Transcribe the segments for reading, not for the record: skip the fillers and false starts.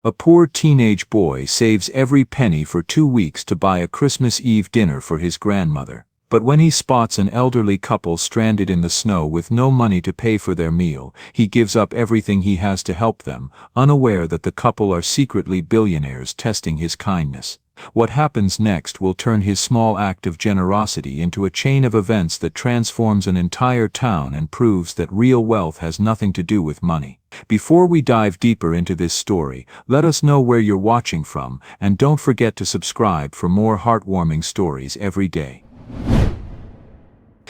A poor teenage boy saves every penny for 2 weeks to buy a Christmas Eve dinner for his grandmother. But when he spots an elderly couple stranded in the snow with no money to pay for their meal, he gives up everything he has to help them, unaware that the couple are secretly billionaires testing his kindness. What happens next will turn his small act of generosity into a chain of events that transforms an entire town and proves that real wealth has nothing to do with money. Before we dive deeper into this story, let us know where you're watching from, and don't forget to subscribe for more heartwarming stories every day.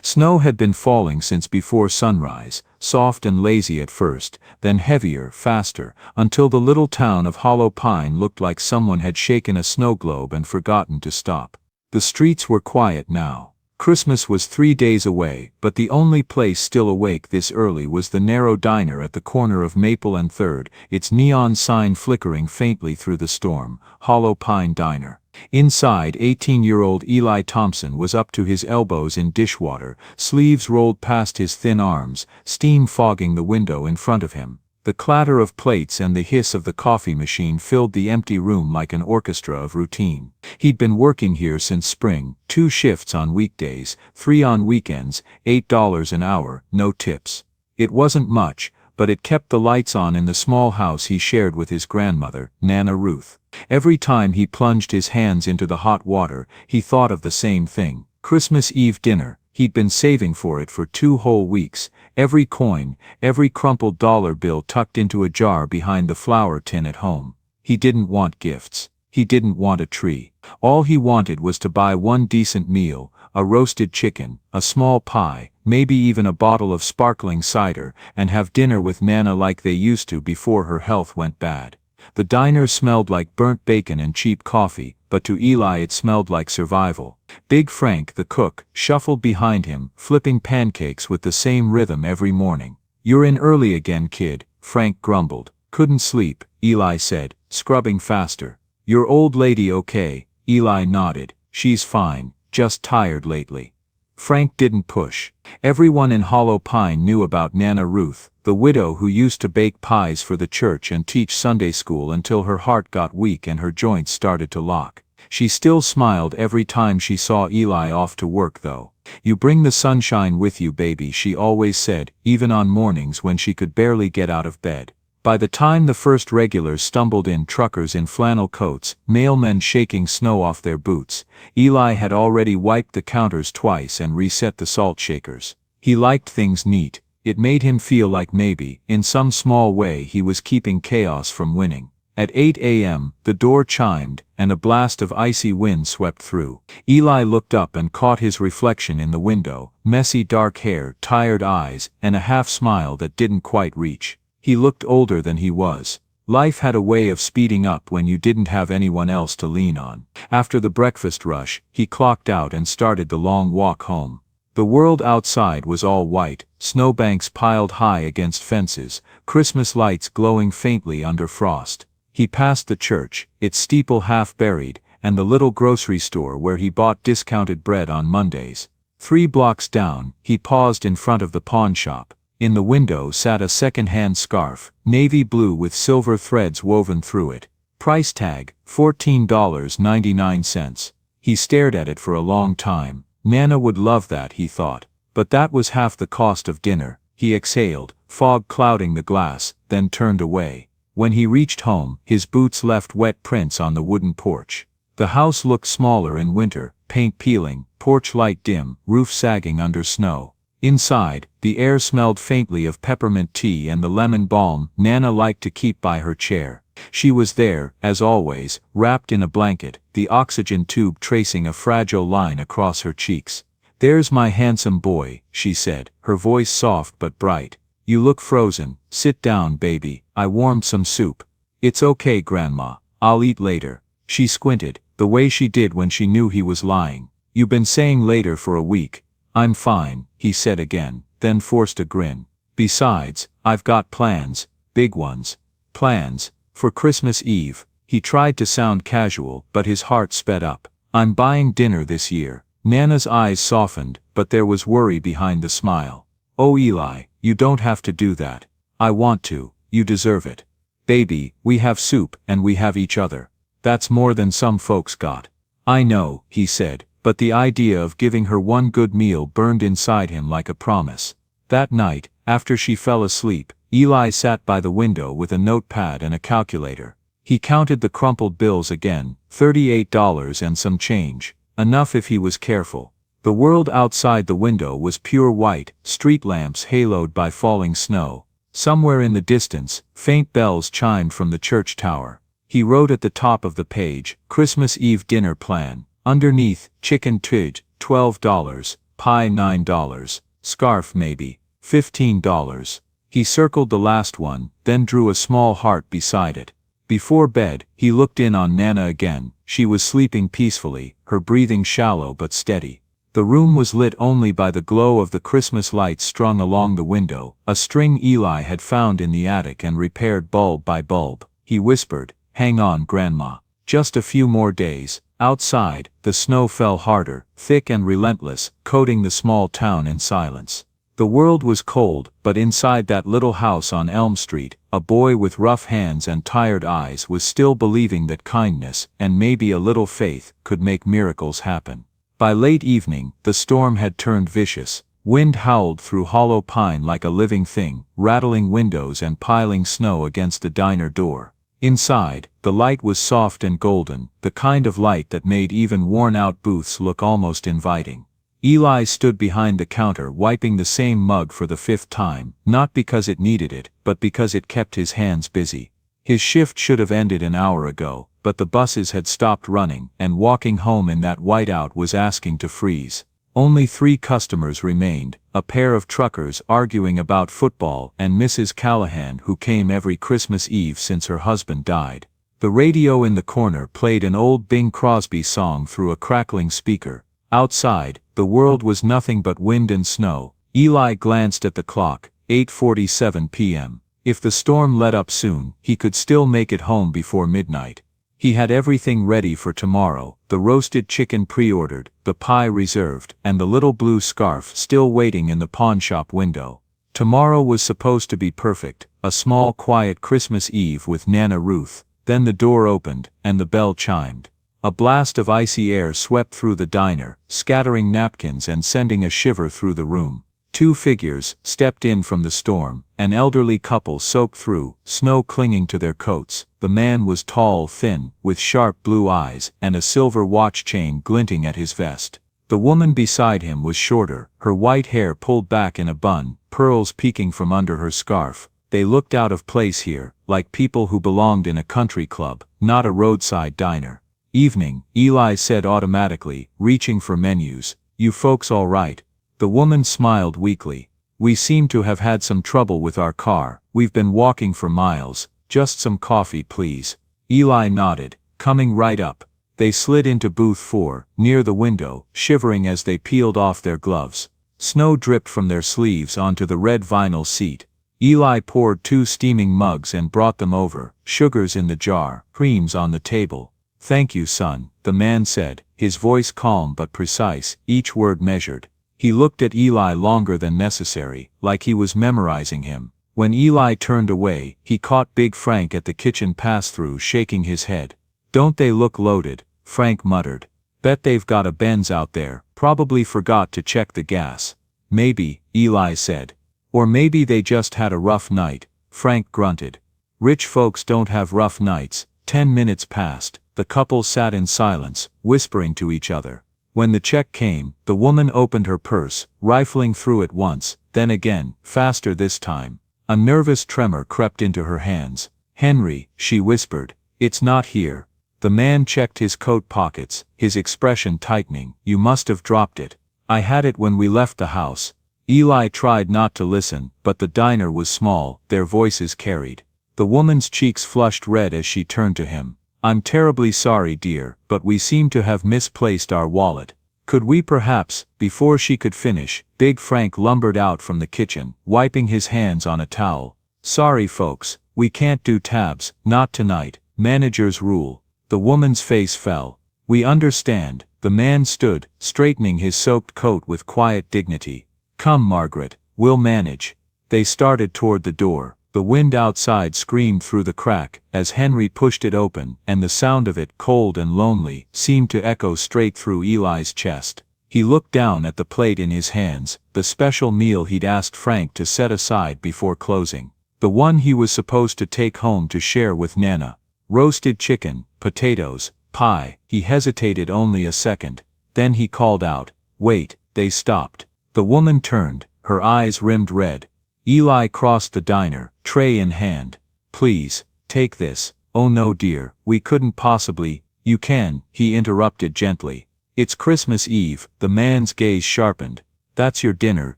Snow had been falling since before sunrise, soft and lazy at first, then heavier, faster, until the little town of Hollow Pine looked like someone had shaken a snow globe and forgotten to stop. The streets were quiet now. Christmas was 3 days away, but the only place still awake this early was the narrow diner at the corner of Maple and 3rd, its neon sign flickering faintly through the storm, Hollow Pine Diner. Inside, 18-year-old Eli Thompson was up to his elbows in dishwater, sleeves rolled past his thin arms, steam fogging the window in front of him. The clatter of plates and the hiss of the coffee machine filled the empty room like an orchestra of routine. He'd been working here since spring, 2 shifts on weekdays, 3 on weekends, $8 an hour, no tips. It wasn't much, but it kept the lights on in the small house he shared with his grandmother, Nana Ruth. Every time he plunged his hands into the hot water, he thought of the same thing. Christmas Eve dinner. He'd been saving for it for 2 whole weeks, every coin, every crumpled dollar bill tucked into a jar behind the flour tin at home. He didn't want gifts. He didn't want a tree. All he wanted was to buy one decent meal, a roasted chicken, a small pie, maybe even a bottle of sparkling cider, and have dinner with Nana like they used to before her health went bad. The diner smelled like burnt bacon and cheap coffee, but to Eli it smelled like survival. Big Frank, the cook, shuffled behind him, flipping pancakes with the same rhythm every morning. "You're in early again, kid," Frank grumbled. "Couldn't sleep," Eli said, scrubbing faster. "Your old lady okay?" Eli nodded. "She's fine, just tired lately." Frank didn't push. Everyone in Hollow Pine knew about Nana Ruth, the widow who used to bake pies for the church and teach Sunday school until her heart got weak and her joints started to lock. She still smiled every time she saw Eli off to work though. "You bring the sunshine with you, baby," she always said, even on mornings when she could barely get out of bed. By the time the first regulars stumbled in, truckers in flannel coats, mailmen shaking snow off their boots, Eli had already wiped the counters twice and reset the salt shakers. He liked things neat. It made him feel like maybe, in some small way, he was keeping chaos from winning. At 8 a.m., the door chimed, and a blast of icy wind swept through. Eli looked up and caught his reflection in the window, messy dark hair, tired eyes, and a half-smile that didn't quite reach. He looked older than he was. Life had a way of speeding up when you didn't have anyone else to lean on. After the breakfast rush, he clocked out and started the long walk home. The world outside was all white, snowbanks piled high against fences, Christmas lights glowing faintly under frost. He passed the church, its steeple half buried, and the little grocery store where he bought discounted bread on Mondays. 3 blocks down, he paused in front of the pawn shop. In the window sat a second-hand scarf, navy blue with silver threads woven through it. Price tag, $14.99. He stared at it for a long time. Nana would love that, he thought. But that was half the cost of dinner. He exhaled, fog clouding the glass, then turned away. When he reached home, his boots left wet prints on the wooden porch. The house looked smaller in winter, paint peeling, porch light dim, roof sagging under snow. Inside, the air smelled faintly of peppermint tea and the lemon balm Nana liked to keep by her chair. She was there, as always, wrapped in a blanket, the oxygen tube tracing a fragile line across her cheeks. "There's my handsome boy," she said, her voice soft but bright. "You look frozen. Sit down, baby. I warmed some soup." "It's okay, Grandma. I'll eat later." She squinted, the way she did when she knew he was lying. "You've been saying later for a week." "I'm fine," he said again, then forced a grin. "Besides, I've got plans, big ones." "Plans? For Christmas Eve?" He tried to sound casual, but his heart sped up. "I'm buying dinner this year." Nana's eyes softened, but there was worry behind the smile. "Oh Eli, you don't have to do that." "I want to. You deserve it." Baby, we have soup and we have each other. That's more than some folks got. I know, he said, but the idea of giving her one good meal burned inside him like a promise. That night, after she fell asleep, Eli sat by the window with a notepad and a calculator. He counted the crumpled bills again, $38 and some change, enough if he was careful. The world outside the window was pure white, street lamps haloed by falling snow. Somewhere in the distance, faint bells chimed from the church tower. He wrote at the top of the page, Christmas Eve dinner plan. Underneath, chicken tidge, $12, pie $9, scarf maybe, $15. He circled the last one, then drew a small heart beside it. Before bed, he looked in on Nana again. She was sleeping peacefully, her breathing shallow but steady. The room was lit only by the glow of the Christmas lights strung along the window, a string Eli had found in the attic and repaired bulb by bulb. He whispered, "Hang on, Grandma. Just a few more days." Outside, the snow fell harder, thick and relentless, coating the small town in silence. The world was cold, but inside that little house on Elm Street, a boy with rough hands and tired eyes was still believing that kindness, and maybe a little faith, could make miracles happen. By late evening, the storm had turned vicious. Wind howled through hollow pine like a living thing, rattling windows and piling snow against the diner door. Inside, the light was soft and golden, the kind of light that made even worn-out booths look almost inviting. Eli stood behind the counter wiping the same mug for the 5th time, not because it needed it, but because it kept his hands busy. His shift should have ended an hour ago, but the buses had stopped running, and walking home in that whiteout was asking to freeze. Only 3 customers remained, a pair of truckers arguing about football and Mrs. Callahan who came every Christmas Eve since her husband died. The radio in the corner played an old Bing Crosby song through a crackling speaker. Outside, the world was nothing but wind and snow. Eli glanced at the clock, 8:47 p.m. If the storm let up soon, he could still make it home before midnight. He had everything ready for tomorrow, the roasted chicken pre-ordered, the pie reserved, and the little blue scarf still waiting in the pawnshop window. Tomorrow was supposed to be perfect, a small quiet Christmas Eve with Nana Ruth. Then the door opened, and the bell chimed. A blast of icy air swept through the diner, scattering napkins and sending a shiver through the room. 2 figures stepped in from the storm, an elderly couple soaked through, snow clinging to their coats. The man was tall, thin, with sharp blue eyes, and a silver watch chain glinting at his vest. The woman beside him was shorter, her white hair pulled back in a bun, pearls peeking from under her scarf. They looked out of place here, like people who belonged in a country club, not a roadside diner. "Evening," Eli said automatically, reaching for menus. "You folks all right?" The woman smiled weakly. "We seem to have had some trouble with our car. We've been walking for miles. Just some coffee, please." Eli nodded, coming right up. They slid into booth 4, near the window, shivering as they peeled off their gloves. Snow dripped from their sleeves onto the red vinyl seat. Eli poured 2 steaming mugs and brought them over, sugars in the jar, creams on the table. "Thank you, son," the man said, his voice calm but precise, each word measured. He looked at Eli longer than necessary, like he was memorizing him. When Eli turned away, he caught Big Frank at the kitchen pass-through shaking his head. "Don't they look loaded?" Frank muttered. "Bet they've got a Benz out there, probably forgot to check the gas." "Maybe," Eli said. "Or maybe they just had a rough night," Frank grunted. "Rich folks don't have rough nights." 10 minutes passed. The couple sat in silence, whispering to each other. When the check came, the woman opened her purse, rifling through it once, then again, faster this time. A nervous tremor crept into her hands. "Henry," she whispered, "it's not here." The man checked his coat pockets, his expression tightening. "You must have dropped it. I had it when we left the house." Eli tried not to listen, but the diner was small, their voices carried. The woman's cheeks flushed red as she turned to him. "I'm terribly sorry, dear, but we seem to have misplaced our wallet. Could we perhaps..." Before she could finish, Big Frank lumbered out from the kitchen, wiping his hands on a towel. "Sorry folks, we can't do tabs, not tonight, manager's rule." The woman's face fell. "We understand." The man stood, straightening his soaked coat with quiet dignity. "Come, Margaret, we'll manage." They started toward the door. The wind outside screamed through the crack as Henry pushed it open, and the sound of it, cold and lonely, seemed to echo straight through Eli's chest. He looked down at the plate in his hands, the special meal he'd asked Frank to set aside before closing. The one he was supposed to take home to share with Nana. Roasted chicken, potatoes, pie. He hesitated only a second. Then he called out, "Wait." They stopped. The woman turned, her eyes rimmed red. Eli crossed the diner, tray in hand. "Please, take this." "Oh no dear, we couldn't possibly." "You can," he interrupted gently. "It's Christmas Eve." The man's gaze sharpened. "That's your dinner,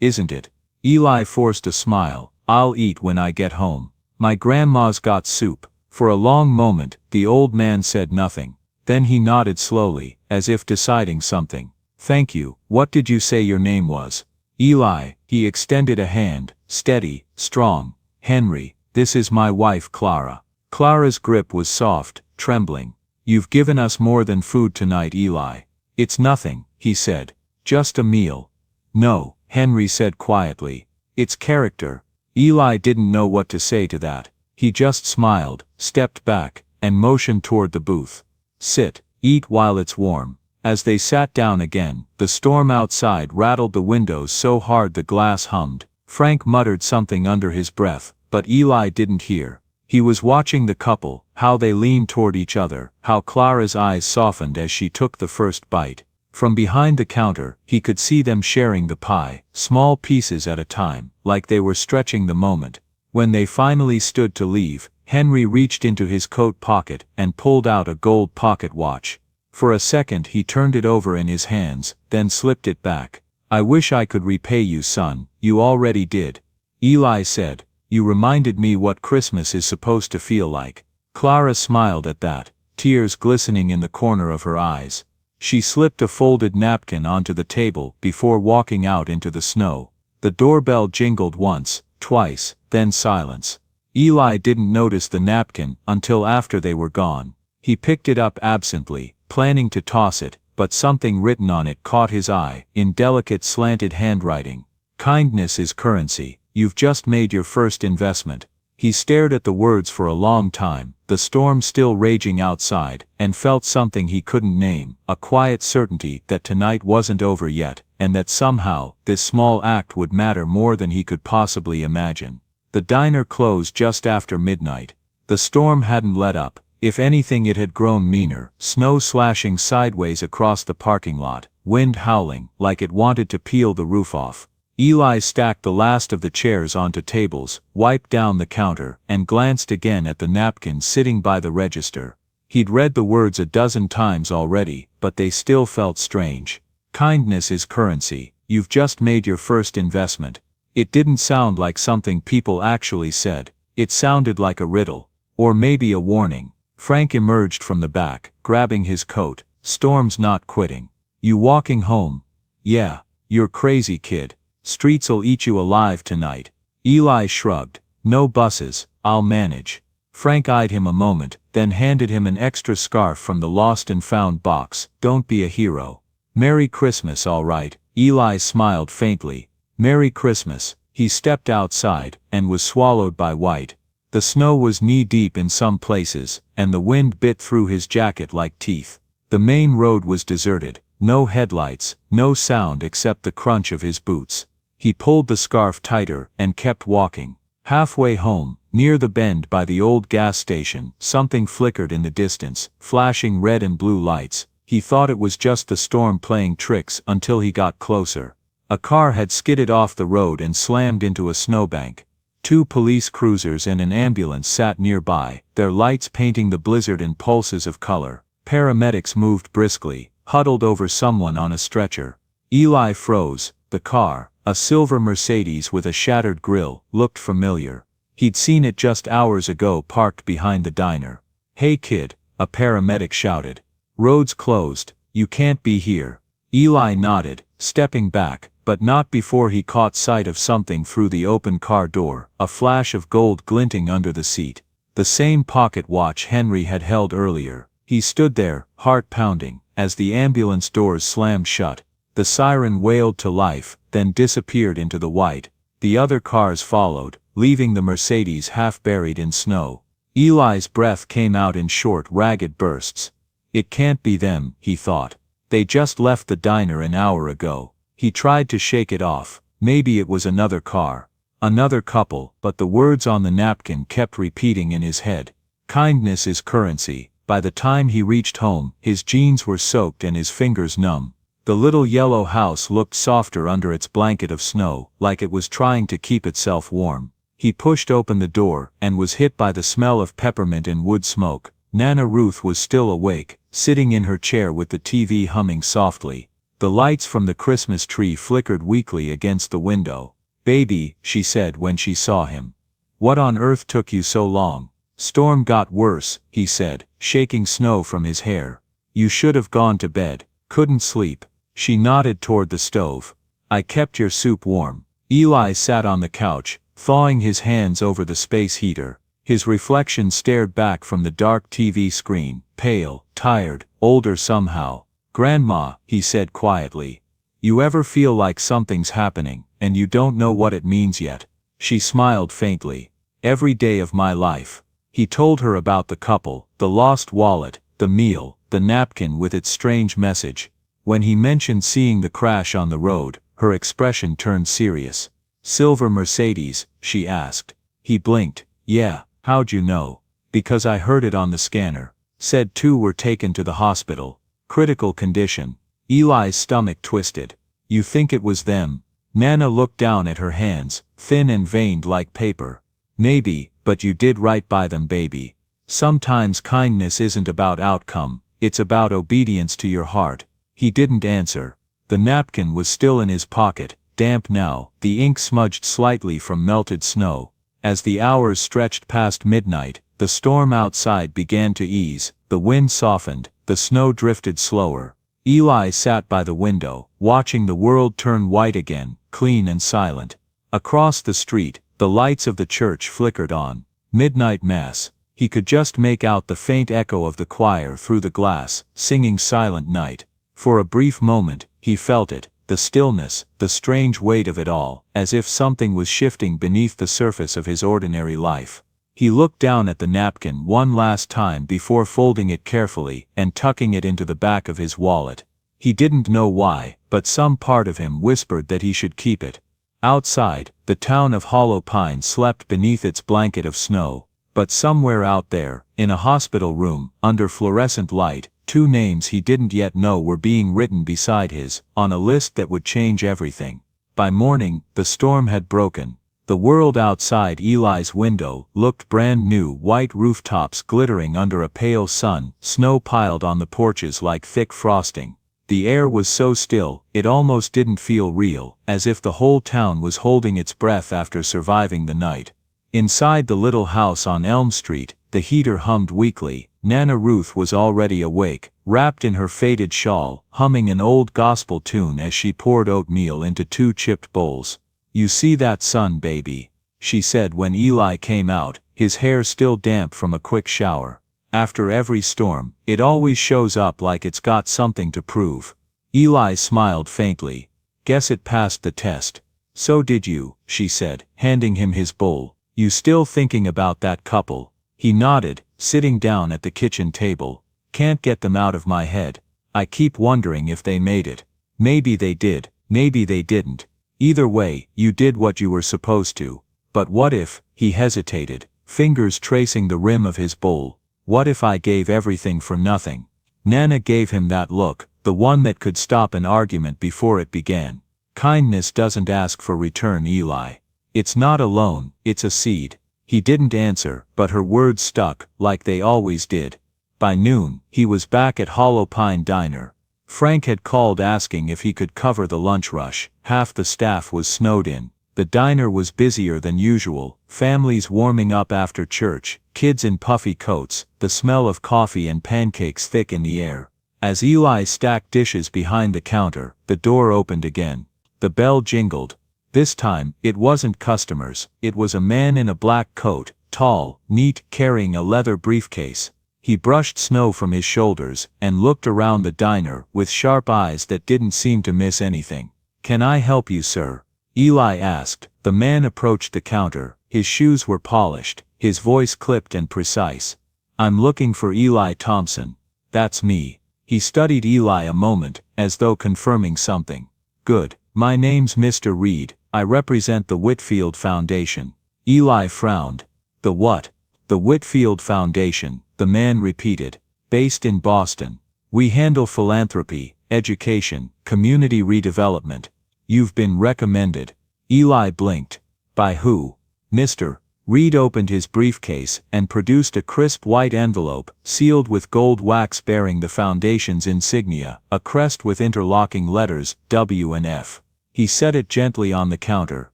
isn't it?" Eli forced a smile. "I'll eat when I get home. My grandma's got soup." For a long moment, the old man said nothing. Then he nodded slowly, as if deciding something. "Thank you. What did you say your name was?" "Eli." He extended a hand, steady, strong. "Henry, this is my wife Clara." Clara's grip was soft, trembling. "You've given us more than food tonight, Eli." "It's nothing," he said. "Just a meal." "No," Henry said quietly. "It's character." Eli didn't know what to say to that. He just smiled, stepped back, and motioned toward the booth. "Sit, eat while it's warm." As they sat down again, the storm outside rattled the windows so hard the glass hummed. Frank muttered something under his breath, but Eli didn't hear. He was watching the couple, how they leaned toward each other, how Clara's eyes softened as she took the first bite. From behind the counter, he could see them sharing the pie, small pieces at a time, like they were stretching the moment. When they finally stood to leave, Henry reached into his coat pocket and pulled out a gold pocket watch. For a second he turned it over in his hands, then slipped it back. "I wish I could repay you, son." "You already did," Eli said. "You reminded me what Christmas is supposed to feel like." Clara smiled at that, tears glistening in the corner of her eyes. She slipped a folded napkin onto the table before walking out into the snow. The doorbell jingled once, twice, then silence. Eli didn't notice the napkin until after they were gone. He picked it up absently, planning to toss it, but something written on it caught his eye, in delicate slanted handwriting. "Kindness is currency. You've just made your first investment." He stared at the words for a long time, the storm still raging outside, and felt something he couldn't name, a quiet certainty that tonight wasn't over yet, and that somehow, this small act would matter more than he could possibly imagine. The diner closed just after midnight. The storm hadn't let up. If anything, it had grown meaner, snow slashing sideways across the parking lot, wind howling like it wanted to peel the roof off. Eli stacked the last of the chairs onto tables, wiped down the counter, and glanced again at the napkin sitting by the register. He'd read the words a dozen times already, but they still felt strange. Kindness is currency. You've just made your first investment. It didn't sound like something people actually said. It sounded like a riddle. Or maybe a warning. Frank emerged from the back, grabbing his coat. "Storm's not quitting." "You walking home?" "Yeah." "You're crazy, kid. Streets'll eat you alive tonight." Eli shrugged. "No buses, I'll manage." Frank eyed him a moment, then handed him an extra scarf from the lost and found box. "Don't be a hero." "Merry Christmas, all right." Eli smiled faintly. "Merry Christmas." He stepped outside, and was swallowed by white. The snow was knee-deep in some places, and the wind bit through his jacket like teeth. The main road was deserted, no headlights, no sound except the crunch of his boots. He pulled the scarf tighter and kept walking. Halfway home, near the bend by the old gas station, something flickered in the distance, flashing red and blue lights. He thought it was just the storm playing tricks until he got closer. A car had skidded off the road and slammed into a snowbank. 2 police cruisers and an ambulance sat nearby, their lights painting the blizzard in pulses of color. Paramedics moved briskly, huddled over someone on a stretcher. Eli froze. The car, a silver Mercedes with a shattered grille, looked familiar. He'd seen it just hours ago parked behind the diner. "Hey kid," a paramedic shouted. "Road's closed. You can't be here." Eli nodded, stepping back, but not before he caught sight of something through the open car door, a flash of gold glinting under the seat. The same pocket watch Henry had held earlier. He stood there, heart pounding, as the ambulance doors slammed shut. The siren wailed to life, then disappeared into the white. The other cars followed, leaving the Mercedes half buried in snow. Eli's breath came out in short, ragged bursts. It can't be them, he thought. They just left the diner an hour ago. He tried to shake it off. Maybe it was another car. Another couple, but the words on the napkin kept repeating in his head. Kindness is currency. By the time he reached home, his jeans were soaked and his fingers numb. The little yellow house looked softer under its blanket of snow, like it was trying to keep itself warm. He pushed open the door, and was hit by the smell of peppermint and wood smoke. Nana Ruth was still awake, sitting in her chair with the TV humming softly. The lights from the Christmas tree flickered weakly against the window. "Baby," she said when she saw him. "What on earth took you so long?" "Storm got worse," he said, shaking snow from his hair. "You should have gone to bed. Couldn't sleep." She nodded toward the stove. "I kept your soup warm." Eli sat on the couch, thawing his hands over the space heater. His reflection stared back from the dark TV screen, pale, tired, older somehow. "Grandma," he said quietly, "you ever feel like something's happening, and you don't know what it means yet?" She smiled faintly. "Every day of my life." He told her about the couple, the lost wallet, the meal, the napkin with its strange message. When he mentioned seeing the crash on the road, her expression turned serious. "Silver Mercedes?" she asked. He blinked. "Yeah, how'd you know?" "Because I heard it on the scanner. Said 2 were taken to the hospital. Critical condition." Eli's stomach twisted. "You think it was them?" Nana looked down at her hands, thin and veined like paper. "Maybe, but you did right by them, baby. Sometimes kindness isn't about outcome, it's about obedience to your heart." He didn't answer. The napkin was still in his pocket, damp now, the ink smudged slightly from melted snow. As the hours stretched past midnight, the storm outside began to ease, the wind softened, the snow drifted slower. Eli sat by the window, watching the world turn white again, clean and silent. Across the street, the lights of the church flickered on. Midnight mass. He could just make out the faint echo of the choir through the glass, singing Silent Night. For a brief moment, he felt it, the stillness, the strange weight of it all, as if something was shifting beneath the surface of his ordinary life. He looked down at the napkin one last time before folding it carefully and tucking it into the back of his wallet. He didn't know why, but some part of him whispered that he should keep it. Outside, the town of Hollow Pine slept beneath its blanket of snow. But somewhere out there, in a hospital room, under fluorescent light, 2 names he didn't yet know were being written beside his, on a list that would change everything. By morning, the storm had broken. The world outside Eli's window looked brand new, white rooftops glittering under a pale sun, snow piled on the porches like thick frosting. The air was so still, it almost didn't feel real, as if the whole town was holding its breath after surviving the night. Inside the little house on Elm Street, the heater hummed weakly. Nana Ruth was already awake, wrapped in her faded shawl, humming an old gospel tune as she poured oatmeal into 2 chipped bowls. "You see that sun, baby?" she said when Eli came out, his hair still damp from a quick shower. "After every storm, it always shows up like it's got something to prove." Eli smiled faintly. "Guess it passed the test." "So did you," she said, handing him his bowl. "You still thinking about that couple?" He nodded, sitting down at the kitchen table. "Can't get them out of my head. I keep wondering if they made it. Maybe they did, maybe they didn't. Either way, you did what you were supposed to. But what if," he hesitated, fingers tracing the rim of his bowl, "what if I gave everything for nothing?" Nana gave him that look, the one that could stop an argument before it began. "Kindness doesn't ask for return, Eli. It's not a loan, it's a seed." He didn't answer, but her words stuck, like they always did. By noon, he was back at Hollow Pine Diner. Frank had called asking if he could cover the lunch rush. Half the staff was snowed in. The diner was busier than usual, families warming up after church, kids in puffy coats, the smell of coffee and pancakes thick in the air. As Eli stacked dishes behind the counter, the door opened again. The bell jingled. This time, it wasn't customers, it was a man in a black coat, tall, neat, carrying a leather briefcase. He brushed snow from his shoulders, and looked around the diner, with sharp eyes that didn't seem to miss anything. "Can I help you, sir?" Eli asked. The man approached the counter, His shoes were polished, his voice clipped and precise. "I'm looking for Eli Thompson." "That's me." He studied Eli a moment, as though confirming something. "Good. My name's Mr. Reed. I represent the Whitfield Foundation." Eli frowned. "The what?" "The Whitfield Foundation," the man repeated. "Based in Boston. We handle philanthropy, education, community redevelopment. You've been recommended." Eli blinked. "By who?" "Mr." Reed opened his briefcase and produced a crisp white envelope, sealed with gold wax bearing the foundation's insignia, a crest with interlocking letters, W and F. He set it gently on the counter.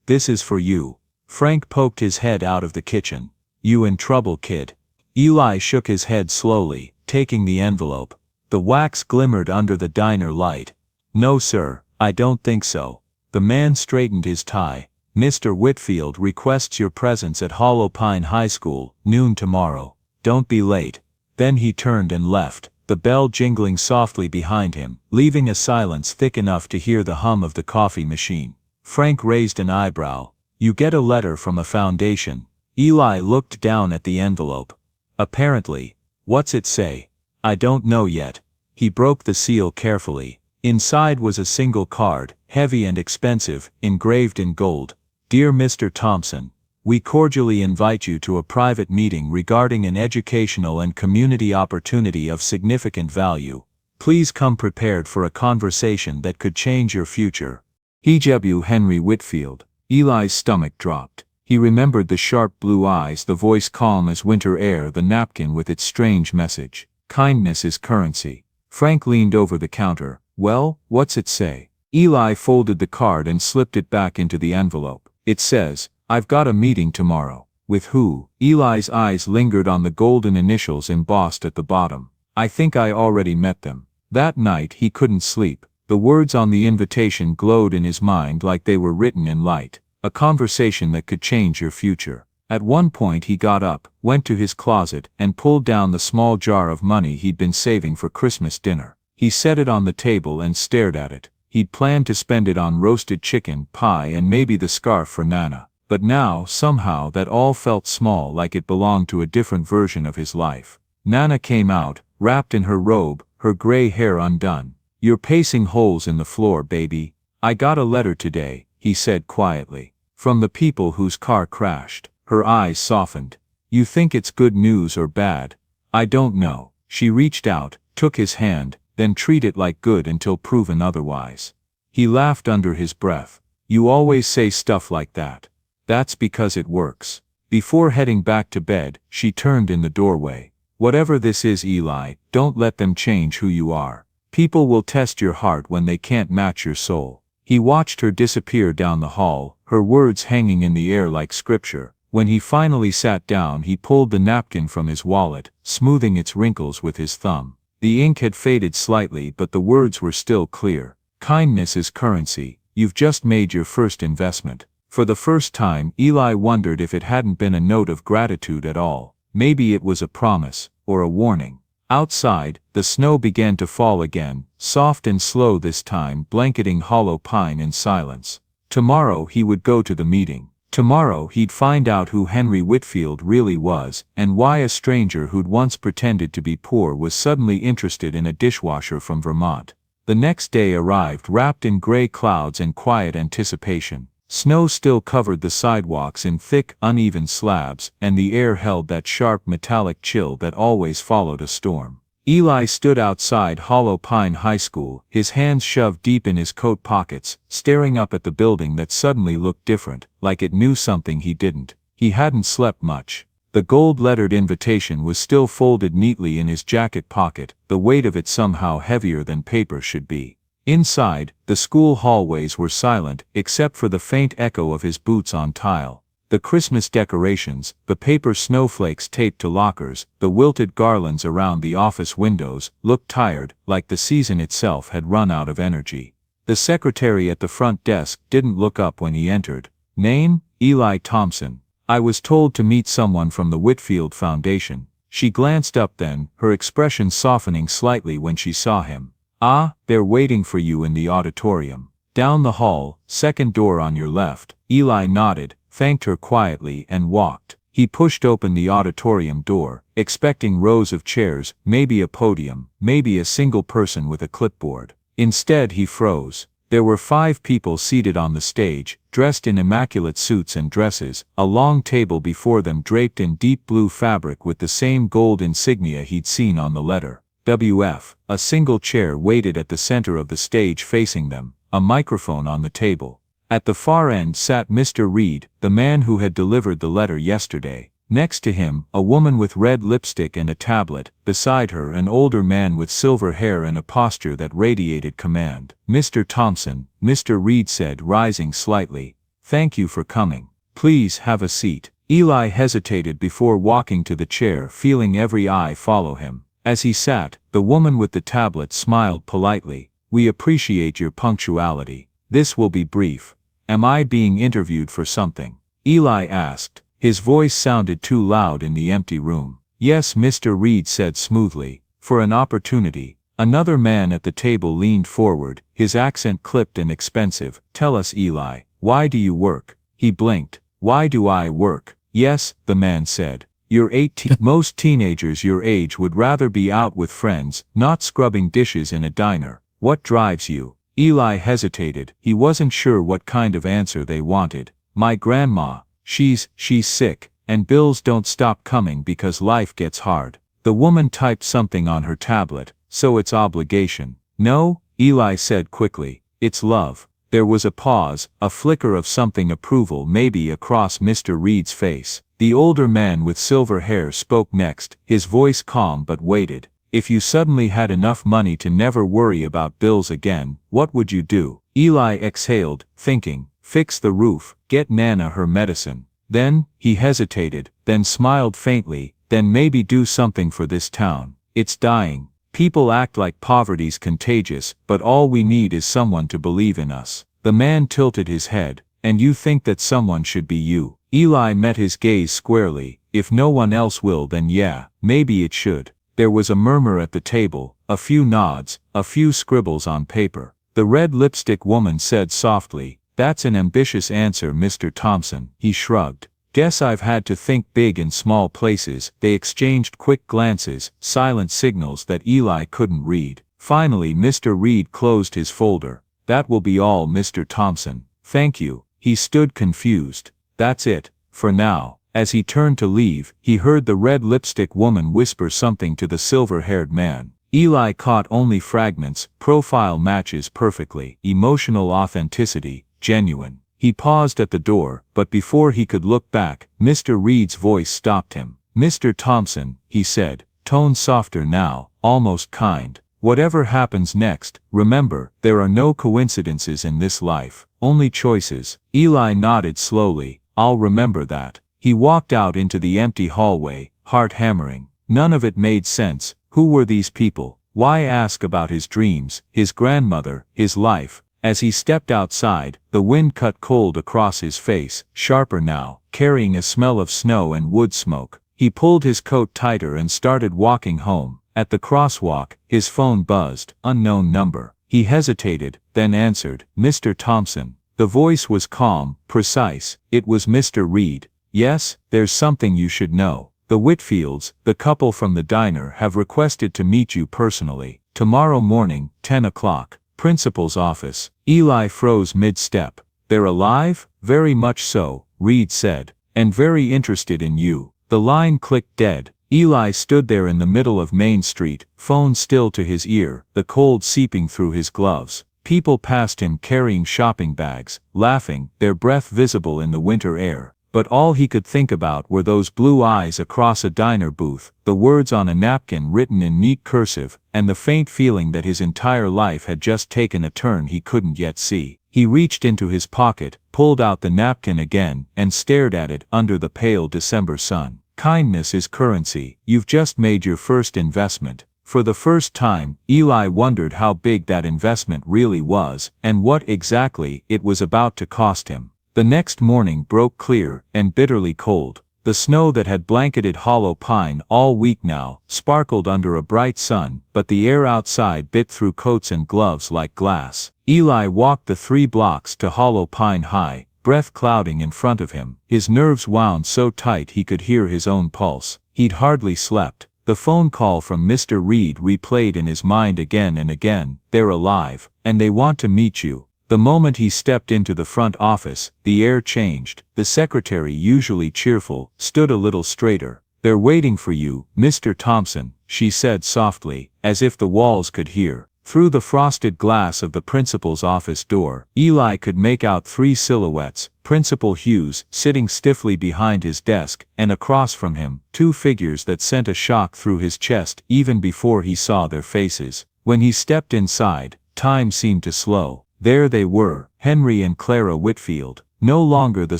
"This is for you." Frank poked his head out of the kitchen. "You in trouble, kid?" Eli shook his head slowly, taking the envelope. The wax glimmered under the diner light. "No sir, I don't think so." The man straightened his tie. "Mr. Whitfield requests your presence at Hollow Pine High School, noon tomorrow. Don't be late." Then he turned and left, the bell jingling softly behind him, leaving a silence thick enough to hear the hum of the coffee machine. Frank raised an eyebrow. "You get a letter from a foundation." Eli looked down at the envelope. "Apparently. What's it say?" "I don't know yet." He broke the seal carefully. Inside was a single card, heavy and expensive, engraved in gold. "Dear Mr. Thompson, we cordially invite you to a private meeting regarding an educational and community opportunity of significant value. Please come prepared for a conversation that could change your future. E.W. Henry Whitfield." Eli's stomach dropped. He remembered the sharp blue eyes, the voice calm as winter air, the napkin with its strange message. Kindness is currency. Frank leaned over the counter. "Well, what's it say?" Eli folded the card and slipped it back into the envelope. "It says, I've got a meeting tomorrow." "With who?" Eli's eyes lingered on the golden initials embossed at the bottom. "I think I already met them." That night he couldn't sleep. The words on the invitation glowed in his mind like they were written in light. A conversation that could change your future. At one point he got up, went to his closet, and pulled down the small jar of money he'd been saving for Christmas dinner. He set it on the table and stared at it. He'd planned to spend it on roasted chicken, pie, and maybe the scarf for Nana. But now, somehow, that all felt small, like it belonged to a different version of his life. Nana came out, wrapped in her robe, her gray hair undone. "You're pacing holes in the floor, baby." "I got a letter today," he said quietly. "From the people whose car crashed." Her eyes softened. "You think it's good news or bad?" "I don't know." She reached out, took his hand, then treat it like good until proven otherwise. He laughed under his breath. "You always say stuff like that." "That's because it works." Before heading back to bed, she turned in the doorway. "Whatever this is, Eli, don't let them change who you are. People will test your heart when they can't match your soul." He watched her disappear down the hall, her words hanging in the air like scripture. When he finally sat down, he pulled the napkin from his wallet, smoothing its wrinkles with his thumb. The ink had faded slightly, but the words were still clear. "Kindness is currency. You've just made your first investment." For the first time, Eli wondered if it hadn't been a note of gratitude at all. Maybe it was a promise, or a warning. Outside, the snow began to fall again, soft and slow this time, blanketing Hollow Pine in silence. Tomorrow he would go to the meeting. Tomorrow he'd find out who Henry Whitfield really was, and why a stranger who'd once pretended to be poor was suddenly interested in a dishwasher from Vermont. The next day arrived wrapped in gray clouds and quiet anticipation. Snow still covered the sidewalks in thick, uneven slabs, and the air held that sharp metallic chill that always followed a storm. Eli stood outside Hollow Pine High School, his hands shoved deep in his coat pockets, staring up at the building that suddenly looked different, like it knew something he didn't. He hadn't slept much. The gold-lettered invitation was still folded neatly in his jacket pocket, the weight of it somehow heavier than paper should be. Inside, the school hallways were silent, except for the faint echo of his boots on tile. The Christmas decorations, the paper snowflakes taped to lockers, the wilted garlands around the office windows, looked tired, like the season itself had run out of energy. The secretary at the front desk didn't look up when he entered. "Name? Eli Thompson. I was told to meet someone from the Whitfield Foundation." She glanced up then, her expression softening slightly when she saw him. "Ah, they're waiting for you in the auditorium. Down the hall, second door on your left." Eli nodded, thanked her quietly and walked. He pushed open the auditorium door, expecting rows of chairs, maybe a podium, maybe a single person with a clipboard. Instead he froze. There were 5 people seated on the stage, dressed in immaculate suits and dresses, a long table before them draped in deep blue fabric with the same gold insignia he'd seen on the letter. WF. A single chair waited at the center of the stage facing them, a microphone on the table. At the far end sat Mr. Reed, the man who had delivered the letter yesterday. Next to him, a woman with red lipstick and a tablet, beside her an older man with silver hair and a posture that radiated command. "Mr. Thompson," Mr. Reed said, rising slightly. "Thank you for coming. Please have a seat." Eli hesitated before walking to the chair, feeling every eye follow him. As he sat, the woman with the tablet smiled politely. "We appreciate your punctuality. This will be brief. Am I being interviewed for something?" Eli asked. His voice sounded too loud in the empty room. "Yes," Mr. Reed said smoothly. "For an opportunity." Another man at the table leaned forward, his accent clipped and expensive. "Tell us, Eli, why do you work?" He blinked. "Why do I work?" "Yes," the man said. "You're 18. Most teenagers your age would rather be out with friends, not scrubbing dishes in a diner. What drives you?" Eli hesitated. He wasn't sure what kind of answer they wanted. "My grandma. She's sick, and bills don't stop coming because life gets hard." The woman typed something on her tablet. "So it's obligation." "No," Eli said quickly. "It's love." There was a pause, a flicker of something approval maybe across Mr. Reed's face. The older man with silver hair spoke next, his voice calm but weighted. "If you suddenly had enough money to never worry about bills again, what would you do?" Eli exhaled, thinking. "Fix the roof, get Nana her medicine. Then," he hesitated, then smiled faintly, "then maybe do something for this town. It's dying. People act like poverty's contagious, but all we need is someone to believe in us." The man tilted his head. "And you think that someone should be you?" Eli met his gaze squarely. "If no one else will, then yeah, maybe it should." There was a murmur at the table, a few nods, a few scribbles on paper. The red lipstick woman said softly, "That's an ambitious answer, Mr. Thompson." He shrugged. "Guess I've had to think big in small places." They exchanged quick glances, silent signals that Eli couldn't read. Finally Mr. Reed closed his folder. "That will be all, Mr. Thompson. Thank you." He stood confused. "That's it, for now." As he turned to leave, he heard the red lipstick woman whisper something to the silver-haired man. Eli caught only fragments. Profile matches perfectly. Emotional authenticity. Genuine. He paused at the door, but before he could look back, Mr. Reed's voice stopped him. "Mr. Thompson," he said, tone softer now, almost kind. "Whatever happens next, remember, there are no coincidences in this life, only choices." Eli nodded slowly. "I'll remember that." He walked out into the empty hallway, heart hammering. None of it made sense. Who were these people? Why ask about his dreams, his grandmother, his life? As he stepped outside, the wind cut cold across his face, sharper now, carrying a smell of snow and wood smoke. He pulled his coat tighter and started walking home. At the crosswalk, his phone buzzed. Unknown number. He hesitated, then answered. "Mr. Thompson." The voice was calm, precise. It was Mr. Reed. "Yes, there's something you should know. The Whitfields, the couple from the diner, have requested to meet you personally. Tomorrow morning, 10 o'clock. Principal's office." Eli froze mid-step. "They're alive?" "Very much so," Reed said. "And very interested in you." The line clicked dead. Eli stood there in the middle of Main Street, phone still to his ear, the cold seeping through his gloves. People passed him carrying shopping bags, laughing, their breath visible in the winter air. But all he could think about were those blue eyes across a diner booth, the words on a napkin written in neat cursive, and the faint feeling that his entire life had just taken a turn he couldn't yet see. He reached into his pocket, pulled out the napkin again, and stared at it under the pale December sun. Kindness is currency. You've just made your first investment. For the first time, Eli wondered how big that investment really was, and what exactly it was about to cost him. The next morning broke clear and bitterly cold. The snow that had blanketed Hollow Pine all week now sparkled under a bright sun, but the air outside bit through coats and gloves like glass. Eli walked the 3 blocks to Hollow Pine High, breath clouding in front of him. His nerves wound so tight he could hear his own pulse. He'd hardly slept. The phone call from Mr. Reed replayed in his mind again and again. They're alive, and they want to meet you. The moment he stepped into the front office, the air changed. The secretary, usually cheerful, stood a little straighter. They're waiting for you, Mr. Thompson, she said softly, as if the walls could hear. Through the frosted glass of the principal's office door, Eli could make out 3 silhouettes: Principal Hughes, sitting stiffly behind his desk, and across from him, 2 figures that sent a shock through his chest even before he saw their faces. When he stepped inside, time seemed to slow. There they were, Henry and Clara Whitfield, no longer the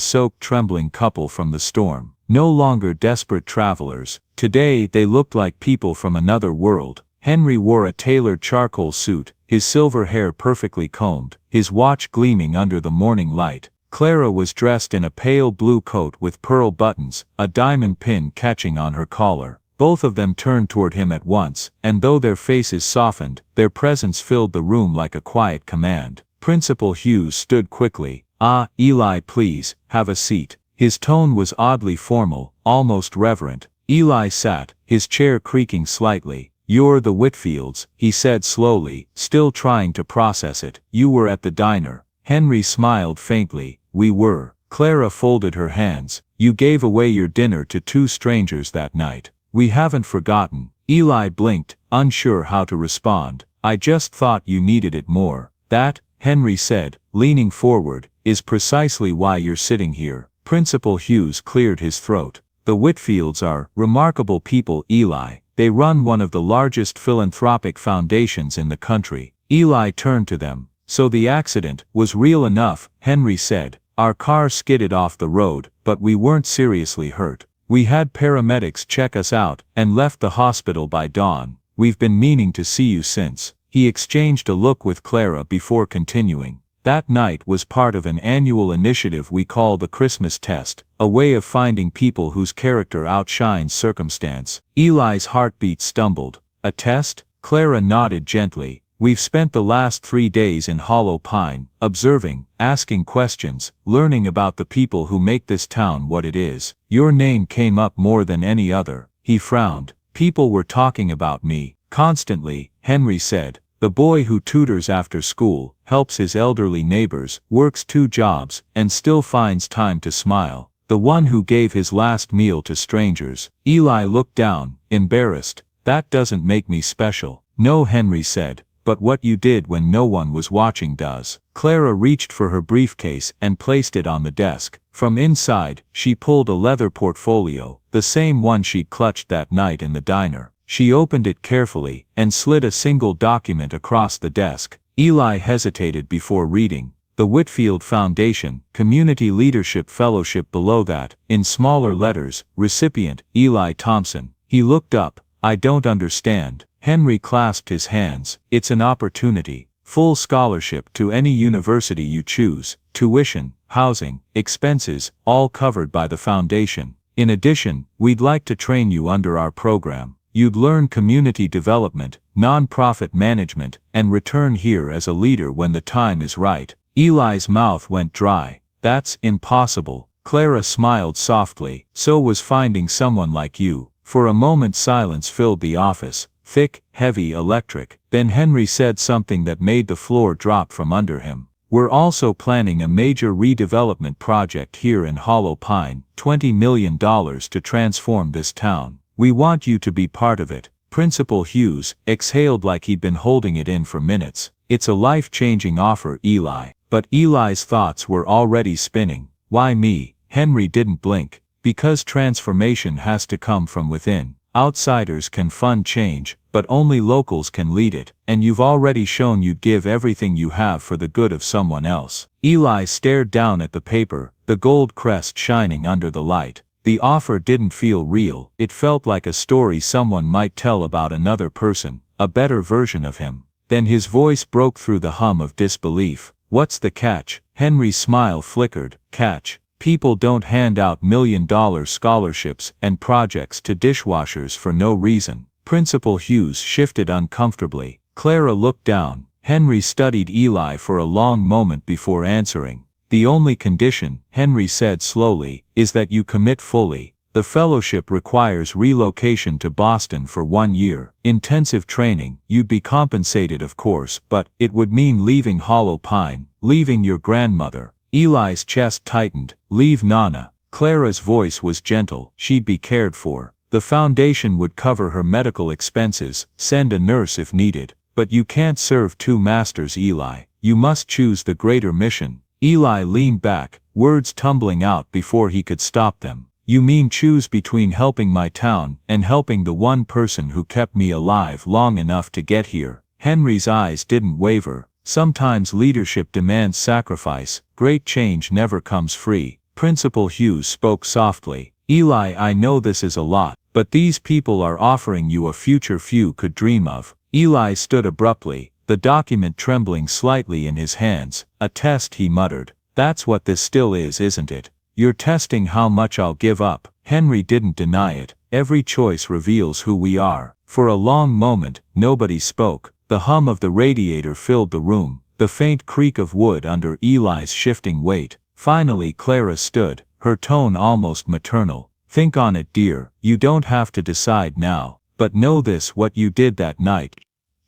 soaked, trembling couple from the storm, no longer desperate travelers. Today they looked like people from another world. Henry wore a tailored charcoal suit, his silver hair perfectly combed, his watch gleaming under the morning light. Clara was dressed in a pale blue coat with pearl buttons, a diamond pin catching on her collar. Both of them turned toward him at once, and though their faces softened, their presence filled the room like a quiet command. Principal Hughes stood quickly. "Ah, Eli, please, have a seat." His tone was oddly formal, almost reverent. Eli sat, his chair creaking slightly. "You're the Whitfields," he said slowly, still trying to process it. "You were at the diner." Henry smiled faintly. "We were." Clara folded her hands. "You gave away your dinner to 2 strangers that night." "We haven't forgotten." Eli blinked, unsure how to respond. "I just thought you needed it more." "That," Henry said, leaning forward, "is precisely why you're sitting here." Principal Hughes cleared his throat. "The Whitfields are remarkable people, Eli. They run one of the largest philanthropic foundations in the country." Eli turned to them. "So the accident was real enough," Henry said. "Our car skidded off the road, but we weren't seriously hurt. We had paramedics check us out and left the hospital by dawn. We've been meaning to see you since." He exchanged a look with Clara before continuing. "That night was part of an annual initiative we call the Christmas Test, a way of finding people whose character outshines circumstance." Eli's heartbeat stumbled. "A test?" Clara nodded gently. "We've spent the last 3 days in Hollow Pine, observing, asking questions, learning about the people who make this town what it is. Your name came up more than any other." He frowned. "People were talking about me, constantly," Henry said. "The boy who tutors after school, helps his elderly neighbors, works 2 jobs, and still finds time to smile. The one who gave his last meal to strangers." Eli looked down, embarrassed. "That doesn't make me special." "No," Henry said, "but what you did when no one was watching does." Clara reached for her briefcase and placed it on the desk. From inside, she pulled a leather portfolio, the same one she'd clutched that night in the diner. She opened it carefully, and slid a single document across the desk. Eli hesitated before reading. "The Whitfield Foundation, Community Leadership Fellowship." Below that, in smaller letters, "Recipient, Eli Thompson." He looked up. "I don't understand." Henry clasped his hands. "It's an opportunity. Full scholarship to any university you choose. Tuition, housing, expenses, all covered by the foundation. In addition, we'd like to train you under our program. You'd learn community development, non-profit management, and return here as a leader when the time is right." Eli's mouth went dry. "That's impossible." Clara smiled softly. "So was finding someone like you." For a moment silence filled the office, thick, heavy, electric. Then Henry said something that made the floor drop from under him. "We're also planning a major redevelopment project here in Hollow Pine, $20 million to transform this town. We want you to be part of it." Principal Hughes exhaled like he'd been holding it in for minutes. "It's a life-changing offer, Eli." But Eli's thoughts were already spinning. "Why me?" Henry didn't blink. "Because transformation has to come from within. Outsiders can fund change, but only locals can lead it, and you've already shown you'd give everything you have for the good of someone else." Eli stared down at the paper, the gold crest shining under the light. The offer didn't feel real. It felt like a story someone might tell about another person, a better version of him. Then his voice broke through the hum of disbelief. "What's the catch?" Henry's smile flickered. "Catch? People don't hand out $1 million scholarships and projects to dishwashers for no reason." Principal Hughes shifted uncomfortably. Clara looked down. Henry studied Eli for a long moment before answering. The only condition, Henry said slowly, is that you commit fully. The fellowship requires relocation to Boston for 1 year. Intensive training, you'd be compensated of course, but it would mean leaving Hollow Pine, leaving your grandmother. Eli's chest tightened. Leave Nana. Clara's voice was gentle, she'd be cared for. The foundation would cover her medical expenses, send a nurse if needed. But you can't serve two masters, Eli. You must choose the greater mission. Eli leaned back, words tumbling out before he could stop them. You mean choose between helping my town and helping the one person who kept me alive long enough to get here? Henry's eyes didn't waver. Sometimes leadership demands sacrifice. Great change never comes free. Principal Hughes spoke softly. Eli, I know this is a lot, but these people are offering you a future few could dream of. Eli stood abruptly, the document trembling slightly in his hands. A test, he muttered. That's what this still is, isn't it? You're testing how much I'll give up. Henry didn't deny it. Every choice reveals who we are. For a long moment, nobody spoke. The hum of the radiator filled the room, the faint creak of wood under Eli's shifting weight. Finally Clara stood, her tone almost maternal. Think on it, dear. You don't have to decide now. But know this, what you did that night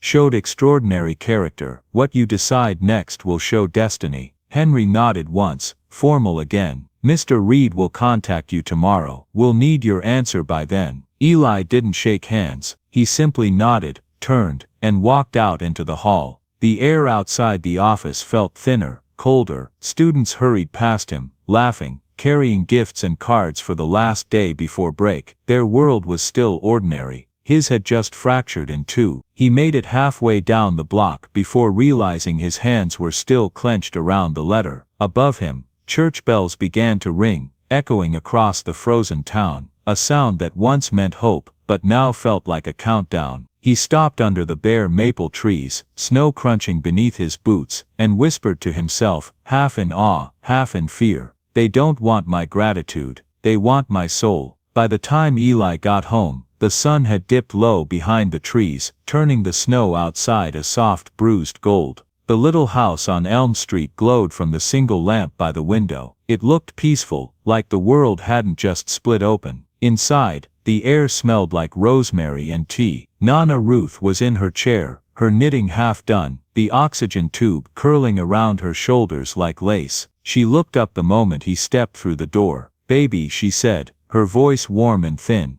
showed extraordinary character. What you decide next will show destiny. Henry nodded once, formal again. Mr. Reed will contact you tomorrow. We'll need your answer by then. Eli didn't shake hands. He simply nodded, turned, and walked out into the hall. The air outside the office felt thinner, colder. Students hurried past him, laughing, carrying gifts and cards for the last day before break. Their world was still ordinary. His had just fractured in two. He made it halfway down the block before realizing his hands were still clenched around the letter. Above him, church bells began to ring, echoing across the frozen town, a sound that once meant hope, but now felt like a countdown. He stopped under the bare maple trees, snow crunching beneath his boots, and whispered to himself, half in awe, half in fear. They don't want my gratitude, they want my soul. By the time Eli got home, the sun had dipped low behind the trees, turning the snow outside a soft bruised gold. The little house on Elm Street glowed from the single lamp by the window. It looked peaceful, like the world hadn't just split open. Inside, the air smelled like rosemary and tea. Nana Ruth was in her chair, her knitting half done, the oxygen tube curling around her shoulders like lace. She looked up the moment he stepped through the door. Baby, she said, her voice warm and thin.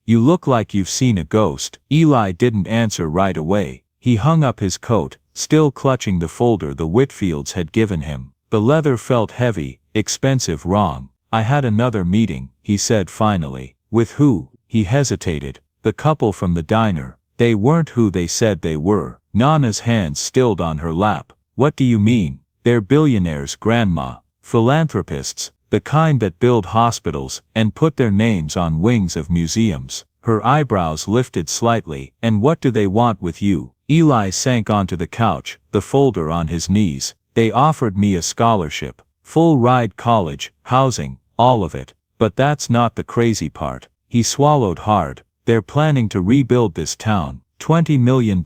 You look like you've seen a ghost. Eli didn't answer right away. He hung up his coat, still clutching the folder the Whitfields had given him. The leather felt heavy, expensive, wrong. I had another meeting, he said finally. With who? He hesitated. The couple from the diner. They weren't who they said they were. Nana's hands stilled on her lap. What do you mean? They're billionaires, Grandma. Philanthropists, the kind that build hospitals and put their names on wings of museums. Her eyebrows lifted slightly. And what do they want with you? Eli sank onto the couch, the folder on his knees. They offered me a scholarship. Full ride college, housing, all of it. But that's not the crazy part. He swallowed hard. They're planning to rebuild this town. $20 million,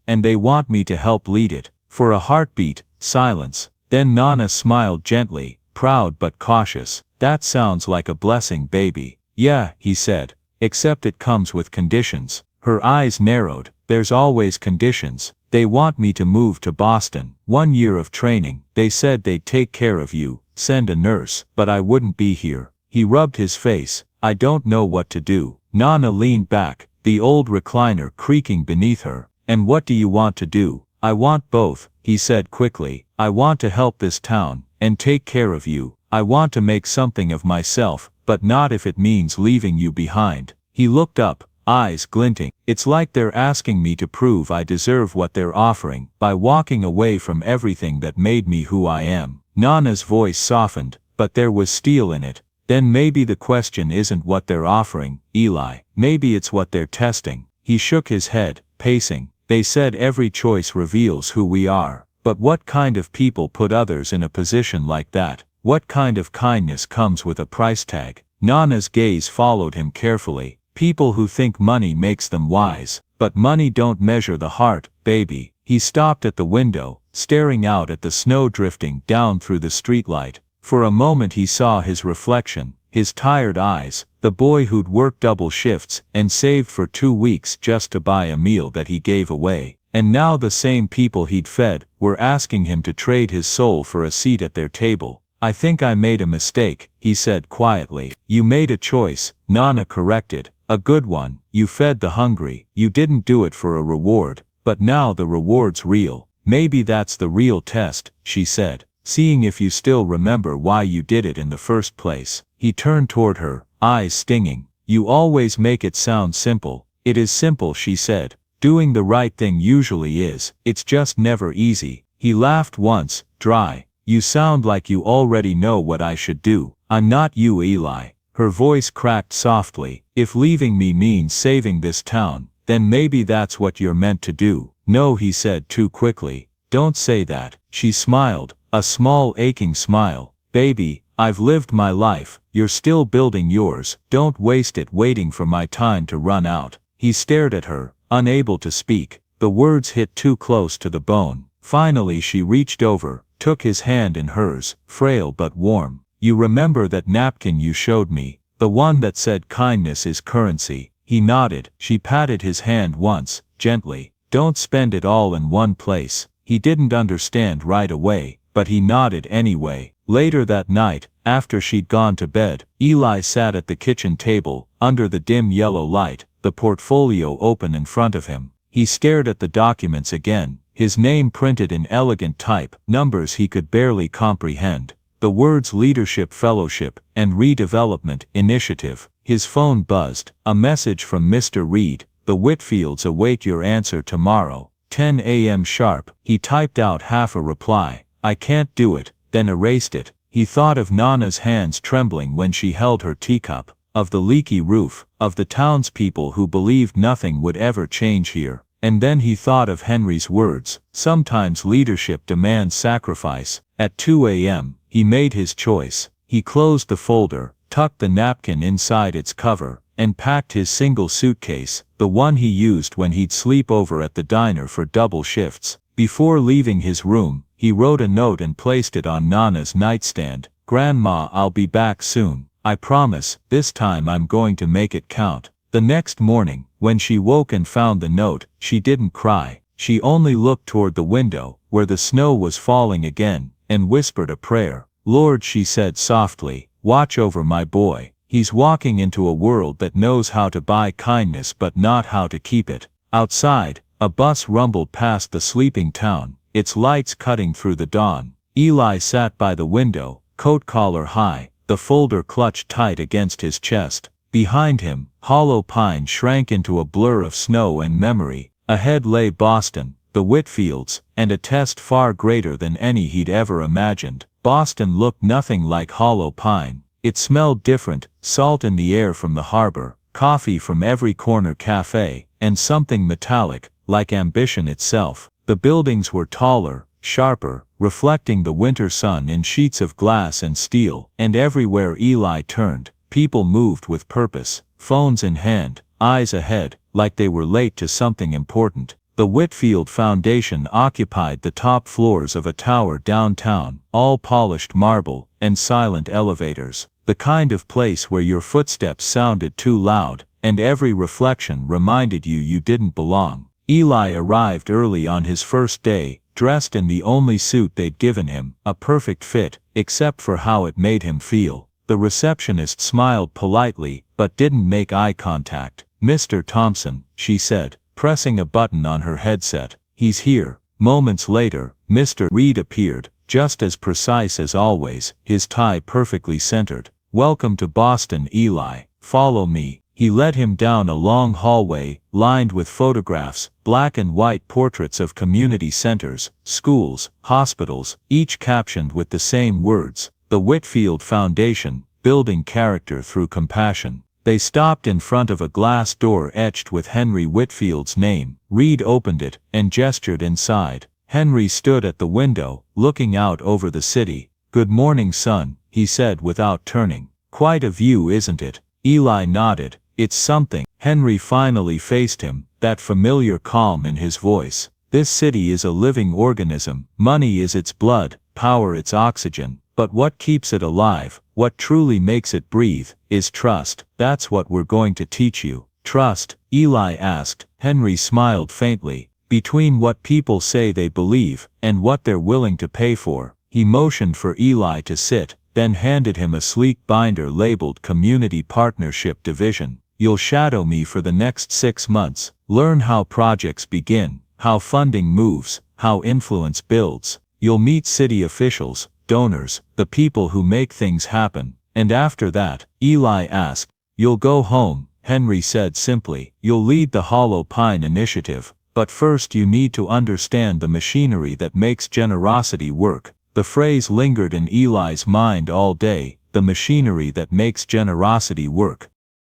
and they want me to help lead it. For a heartbeat, silence. Then Nana smiled gently, proud but cautious. That sounds like a blessing, baby. Yeah, he said. Except it comes with conditions. Her eyes narrowed. There's always conditions. They want me to move to Boston. 1 year of training. They said they'd take care of you, send a nurse, but I wouldn't be here. He rubbed his face. I don't know what to do. Nana leaned back, the old recliner creaking beneath her. And what do you want to do? I want both, he said quickly. I want to help this town, and take care of you. I want to make something of myself, but not if it means leaving you behind. He looked up, eyes glinting. It's like they're asking me to prove I deserve what they're offering, by walking away from everything that made me who I am. Nana's voice softened, but there was steel in it. Then maybe the question isn't what they're offering, Eli. Maybe it's what they're testing. He shook his head, pacing. They said every choice reveals who we are. But what kind of people put others in a position like that? What kind of kindness comes with a price tag? Nana's gaze followed him carefully. People who think money makes them wise. But money don't measure the heart, baby. He stopped at the window, staring out at the snow drifting down through the streetlight. For a moment he saw his reflection, his tired eyes, the boy who'd worked double shifts and saved for 2 weeks just to buy a meal that he gave away. And now the same people he'd fed were asking him to trade his soul for a seat at their table. "I think I made a mistake," he said quietly. "You made a choice," Nana corrected. "A good one. You fed the hungry. You didn't do it for a reward. But now the reward's real. Maybe that's the real test," she said, "seeing if you still remember why you did it in the first place." He turned toward her, eyes stinging. "You always make it sound simple." "It is simple," she said. "Doing the right thing usually is. It's just never easy." He laughed once, dry. "You sound like you already know what I should do." "I'm not you, Eli." Her voice cracked softly. "If leaving me means saving this town, then maybe that's what you're meant to do." "No," he said too quickly. "Don't say that." She smiled, a small aching smile. "Baby, I've lived my life. You're still building yours. Don't waste it waiting for my time to run out." He stared at her, unable to speak. The words hit too close to the bone. Finally she reached over, took his hand in hers, frail but warm. "You remember that napkin you showed me? The one that said kindness is currency?" He nodded. She patted his hand once, gently. "Don't spend it all in one place." He didn't understand right away, but he nodded anyway. Later that night, after she'd gone to bed, Eli sat at the kitchen table, under the dim yellow light, the portfolio open in front of him. He stared at the documents again, his name printed in elegant type, numbers he could barely comprehend. The words Leadership Fellowship and Redevelopment Initiative. His phone buzzed. A message from Mr. Reed. "The Whitfields await your answer tomorrow, 10 a.m. sharp." He typed out half a reply. "I can't do it," then erased it. He thought of Nana's hands trembling when she held her teacup, of the leaky roof, of the townspeople who believed nothing would ever change here. And then he thought of Henry's words, "Sometimes leadership demands sacrifice." At 2 a.m., he made his choice. He closed the folder, tucked the napkin inside its cover, and packed his single suitcase, the one he used when he'd sleep over at the diner for double shifts. Before leaving his room, he wrote a note and placed it on Nana's nightstand. "Grandma, I'll be back soon. I promise, this time I'm going to make it count." The next morning, when she woke and found the note, she didn't cry. She only looked toward the window, where the snow was falling again, and whispered a prayer. "Lord," she said softly, "watch over my boy. He's walking into a world that knows how to buy kindness but not how to keep it." Outside, a bus rumbled past the sleeping town, its lights cutting through the dawn. Eli sat by the window, coat collar high, the folder clutched tight against his chest. Behind him, Hollow Pine shrank into a blur of snow and memory. Ahead lay Boston, the Whitfields, and a test far greater than any he'd ever imagined. Boston looked nothing like Hollow Pine. It smelled different, salt in the air from the harbor, coffee from every corner cafe, and something metallic, like ambition itself. The buildings were taller, sharper, reflecting the winter sun in sheets of glass and steel, and everywhere Eli turned, people moved with purpose, phones in hand, eyes ahead, like they were late to something important. The Whitfield Foundation occupied the top floors of a tower downtown, all polished marble, and silent elevators. The kind of place where your footsteps sounded too loud, and every reflection reminded you you didn't belong. Eli arrived early on his first day, dressed in the only suit they'd given him, a perfect fit, except for how it made him feel. The receptionist smiled politely, but didn't make eye contact. "Mr. Thompson," she said, pressing a button on her headset. "He's here." Moments later, Mr. Reed appeared, just as precise as always, his tie perfectly centered. "Welcome to Boston, Eli. Follow me." He led him down a long hallway, lined with photographs, black and white portraits of community centers, schools, hospitals, each captioned with the same words, "The Whitfield Foundation, building character through compassion." They stopped in front of a glass door etched with Henry Whitfield's name. Reed opened it, and gestured inside. Henry stood at the window, looking out over the city. "Good morning, son," he said without turning. "Quite a view, isn't it?" Eli nodded. "It's something." Henry finally faced him, that familiar calm in his voice. This city is a living organism. Money is its blood, power its oxygen. But what keeps it alive, what truly makes it breathe, is trust. That's what we're going to teach you. Trust? Eli asked. Henry smiled faintly. Between what people say they believe, and what they're willing to pay for. He motioned for Eli to sit, then handed him a sleek binder labeled Community Partnership Division. You'll shadow me for the next 6 months. Learn how projects begin, how funding moves, how influence builds. You'll meet city officials, donors, the people who make things happen. And after that, Eli asked, you'll go home, Henry said simply. You'll lead the Hollow Pine Initiative. But first you need to understand the machinery that makes generosity work. The phrase lingered in Eli's mind all day, the machinery that makes generosity work.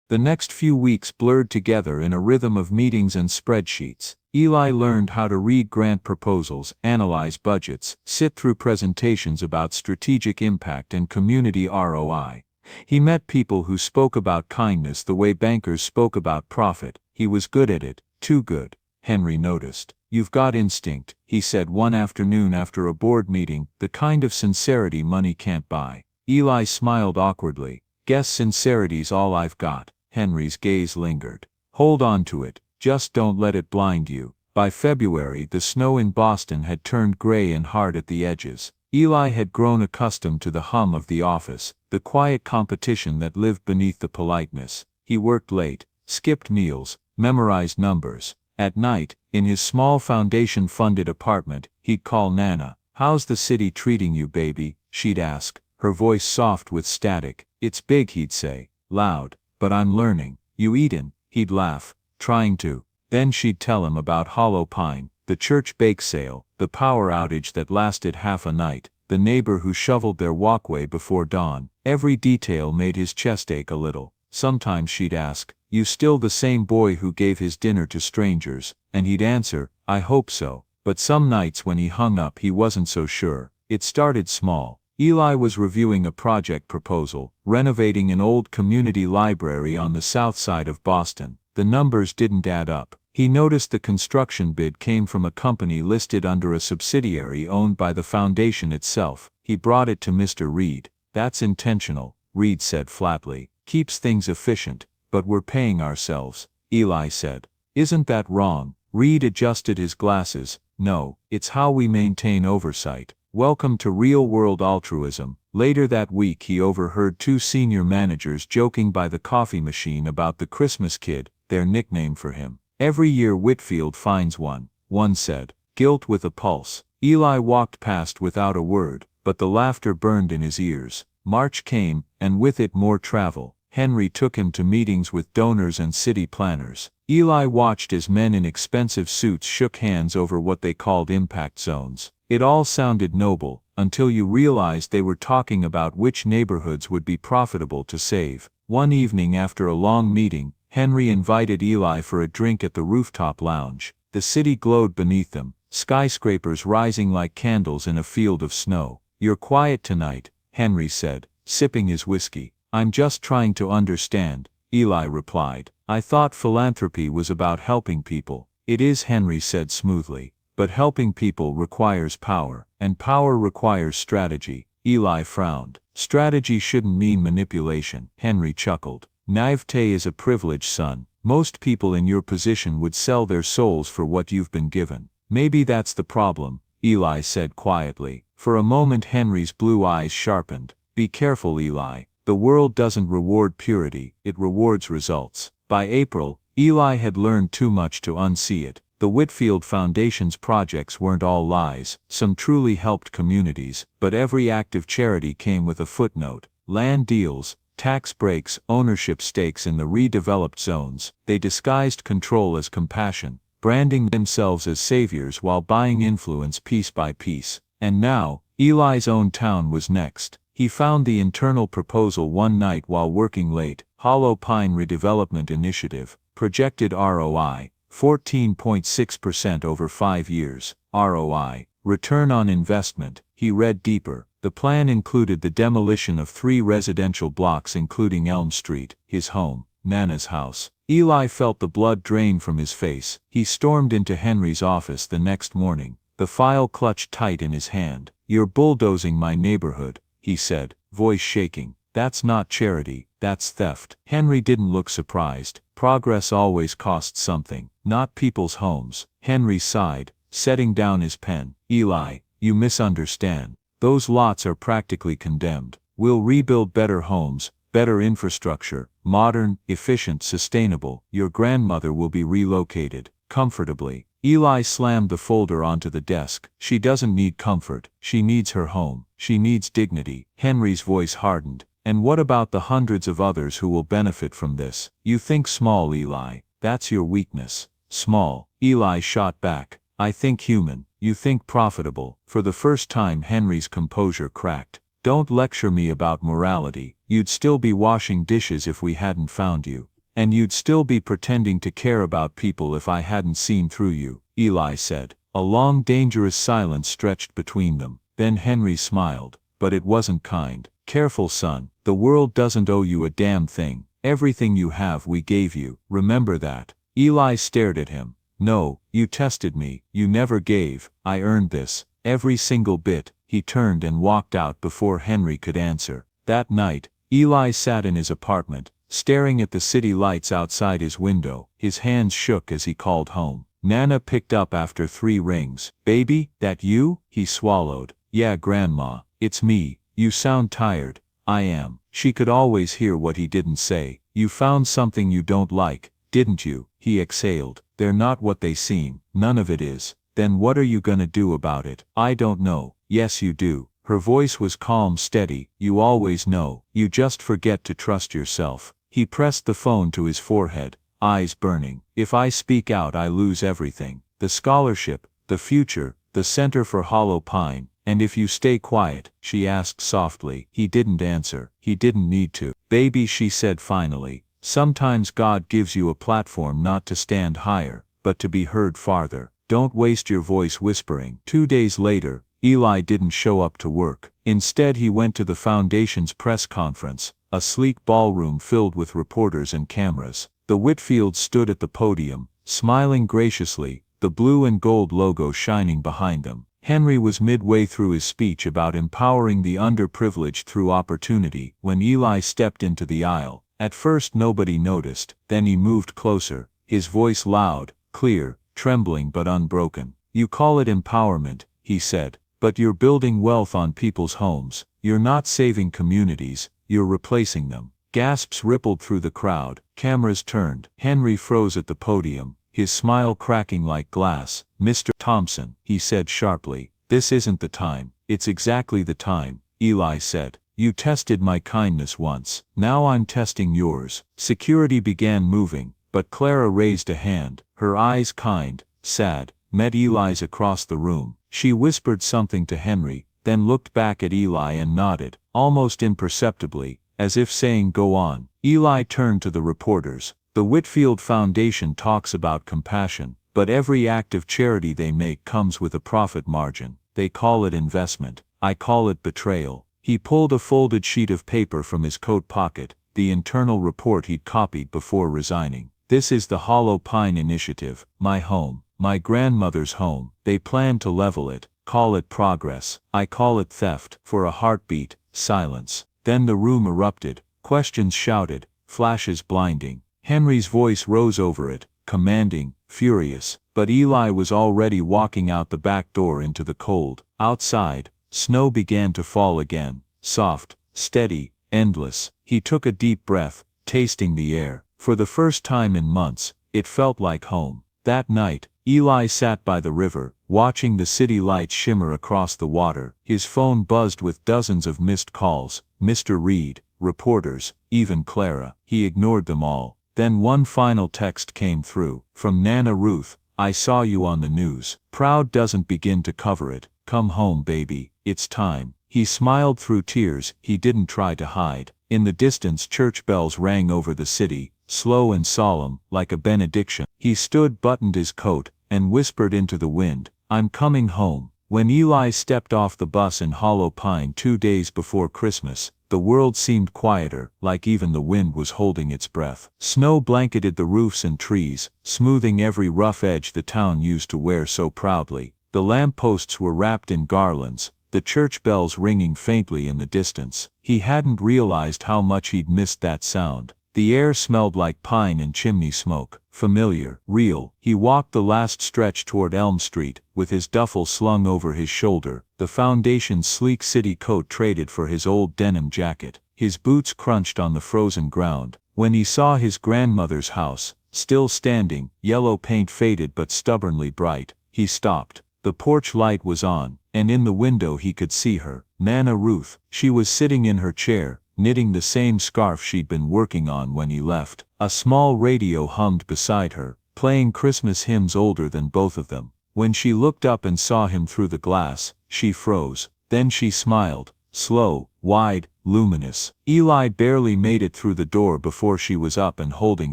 The next few weeks blurred together in a rhythm of meetings and spreadsheets. Eli learned how to read grant proposals, analyze budgets, sit through presentations about strategic impact and community ROI. He met people who spoke about kindness the way bankers spoke about profit. He was good at it, too good. Henry noticed. You've got instinct, he said one afternoon after a board meeting, the kind of sincerity money can't buy. Eli smiled awkwardly. Guess sincerity's all I've got. Henry's gaze lingered. Hold on to it, just don't let it blind you. By February the snow in Boston had turned gray and hard at the edges. Eli had grown accustomed to the hum of the office, the quiet competition that lived beneath the politeness. He worked late, skipped meals, memorized numbers. At night, in his small foundation-funded apartment, he'd call Nana. How's the city treating you, baby? She'd ask, her voice soft with static. It's big, he'd say, loud, but I'm learning. You eatin'? He'd laugh, trying to. Then she'd tell him about Hollow Pine, the church bake sale, the power outage that lasted half a night, the neighbor who shoveled their walkway before dawn. Every detail made his chest ache a little. Sometimes she'd ask, you still the same boy who gave his dinner to strangers? And he'd answer, I hope so. But some nights when he hung up he wasn't so sure. It started small. Eli was reviewing a project proposal, renovating an old community library on the south side of Boston. The numbers didn't add up. He noticed the construction bid came from a company listed under a subsidiary owned by the foundation itself. He brought it to Mr. Reed. That's intentional, Reed said flatly. Keeps things efficient. But we're paying ourselves, Eli said. Isn't that wrong? Reed adjusted his glasses. No, it's how we maintain oversight. Welcome to real-world altruism. Later that week he overheard 2 senior managers joking by the coffee machine about the Christmas kid, their nickname for him. Every year Whitfield finds one, one said. Guilt with a pulse. Eli walked past without a word, but the laughter burned in his ears. March came, and with it more travel. Henry took him to meetings with donors and city planners. Eli watched as men in expensive suits shook hands over what they called impact zones. It all sounded noble, until you realized they were talking about which neighborhoods would be profitable to save. One evening after a long meeting, Henry invited Eli for a drink at the rooftop lounge. The city glowed beneath them, skyscrapers rising like candles in a field of snow. You're quiet tonight, Henry said, sipping his whiskey. I'm just trying to understand, Eli replied. I thought philanthropy was about helping people. It is, Henry said smoothly. But helping people requires power, and power requires strategy. Eli frowned. Strategy shouldn't mean manipulation, Henry chuckled. Naivete is a privilege, son. Most people in your position would sell their souls for what you've been given. Maybe that's the problem, Eli said quietly. For a moment Henry's blue eyes sharpened. Be careful, Eli. The world doesn't reward purity, it rewards results. By April, Eli had learned too much to unsee it. The Whitfield Foundation's projects weren't all lies, some truly helped communities, but every act of charity came with a footnote. Land deals, tax breaks, ownership stakes in the redeveloped zones. They disguised control as compassion, branding themselves as saviors while buying influence piece by piece. And now, Eli's own town was next. He found the internal proposal one night while working late. Hollow Pine Redevelopment Initiative, projected ROI, 14.6% over 5 years. ROI, return on investment. He read deeper. The plan included the demolition of 3 residential blocks including Elm Street, his home, Nana's house. Eli felt the blood drain from his face. He stormed into Henry's office the next morning, the file clutched tight in his hand. "You're bulldozing my neighborhood," he said, voice shaking. "That's not charity, that's theft." Henry didn't look surprised. Progress always costs something, not people's homes. Henry sighed, setting down his pen. "Eli, you misunderstand. Those lots are practically condemned. We'll rebuild better homes, better infrastructure, modern, efficient, sustainable. Your grandmother will be relocated, comfortably." Eli slammed the folder onto the desk. "She doesn't need comfort, she needs her home. She needs dignity." Henry's voice hardened. "And what about the hundreds of others who will benefit from this?" "You think small, Eli. That's your weakness." "Small," Eli shot back. "I think human. You think profitable." For the first time Henry's composure cracked. "Don't lecture me about morality. You'd still be washing dishes if we hadn't found you. And you'd still be pretending to care about people if I hadn't seen through you," Eli said. A long, dangerous silence stretched between them. Then Henry smiled. But it wasn't kind. "Careful, son. The world doesn't owe you a damn thing. Everything you have we gave you. Remember that." Eli stared at him. "No, you tested me. You never gave. I earned this. Every single bit." He turned and walked out before Henry could answer. That night, Eli sat in his apartment, staring at the city lights outside his window. His hands shook as he called home. Nana picked up after 3 rings. "Baby, that you?" He swallowed. "Yeah, Grandma, it's me. You sound tired." "I am." She could always hear what he didn't say. "You found something you don't like, didn't you?" He exhaled. "They're not what they seem. None of it is." "Then what are you gonna do about it?" "I don't know." "Yes you do." Her voice was calm, steady. "You always know. You just forget to trust yourself." He pressed the phone to his forehead, eyes burning. "If I speak out I lose everything. The scholarship, the future, the Center for Hollow Pine. And if you stay quiet," she asked softly. He didn't answer. He didn't need to. "Baby," she said finally, "sometimes God gives you a platform not to stand higher, but to be heard farther. Don't waste your voice whispering." 2 days later, Eli didn't show up to work. Instead he went to the Foundation's press conference, a sleek ballroom filled with reporters and cameras. The Whitfields stood at the podium, smiling graciously, the blue and gold logo shining behind them. Henry was midway through his speech about empowering the underprivileged through opportunity when Eli stepped into the aisle. At first nobody noticed, then he moved closer, his voice loud, clear, trembling but unbroken. "You call it empowerment," he said, "but you're building wealth on people's homes. You're not saving communities, you're replacing them." Gasps rippled through the crowd. Cameras turned. Henry froze at the podium, his smile cracking like glass. "Mr. Thompson," he said sharply, "this isn't the time." "It's exactly the time," Eli said. "You tested my kindness once. Now I'm testing yours." Security began moving, but Clara raised a hand, her eyes kind, sad, met Eli's across the room. She whispered something to Henry, then looked back at Eli and nodded, almost imperceptibly, as if saying "go on." Eli turned to the reporters. "The Whitfield Foundation talks about compassion, but every act of charity they make comes with a profit margin. They call it investment. I call it betrayal." He pulled a folded sheet of paper from his coat pocket, the internal report he'd copied before resigning. "This is the Hollow Pine Initiative, my home, my grandmother's home. They plan to level it, call it progress. I call it theft." For a heartbeat, silence. Then the room erupted, questions shouted, flashes blinding. Henry's voice rose over it, commanding, furious, but Eli was already walking out the back door into the cold. Outside, snow began to fall again, soft, steady, endless. He took a deep breath, tasting the air. For the first time in months, it felt like home. That night, Eli sat by the river, watching the city lights shimmer across the water. His phone buzzed with dozens of missed calls, Mr. Reed, reporters, even Clara. He ignored them all. Then one final text came through, from Nana Ruth. "I saw you on the news. Proud doesn't begin to cover it. Come home, baby. It's time." He smiled through tears he didn't try to hide. In the distance church bells rang over the city, slow and solemn, like a benediction. He stood, buttoned his coat, and whispered into the wind, "I'm coming home." When Eli stepped off the bus in Hollow Pine 2 days before Christmas, The world seemed quieter, like even the wind was holding its breath. Snow blanketed the roofs and trees, smoothing every rough edge the town used to wear so proudly. The lampposts were wrapped in garlands, the church bells ringing faintly in the distance. He hadn't realized how much he'd missed that sound. The air smelled like pine and chimney smoke. Familiar, real. He walked the last stretch toward Elm Street, with his duffel slung over his shoulder, the Foundation's sleek city coat traded for his old denim jacket. His boots crunched on the frozen ground. When he saw his grandmother's house, still standing, yellow paint faded but stubbornly bright, he stopped. The porch light was on, and in the window he could see her, Nana Ruth. She was sitting in her chair, knitting the same scarf she'd been working on when he left. A small radio hummed beside her, playing Christmas hymns older than both of them. When she looked up and saw him through the glass, she froze. Then she smiled, slow, wide, luminous. Eli barely made it through the door before she was up and holding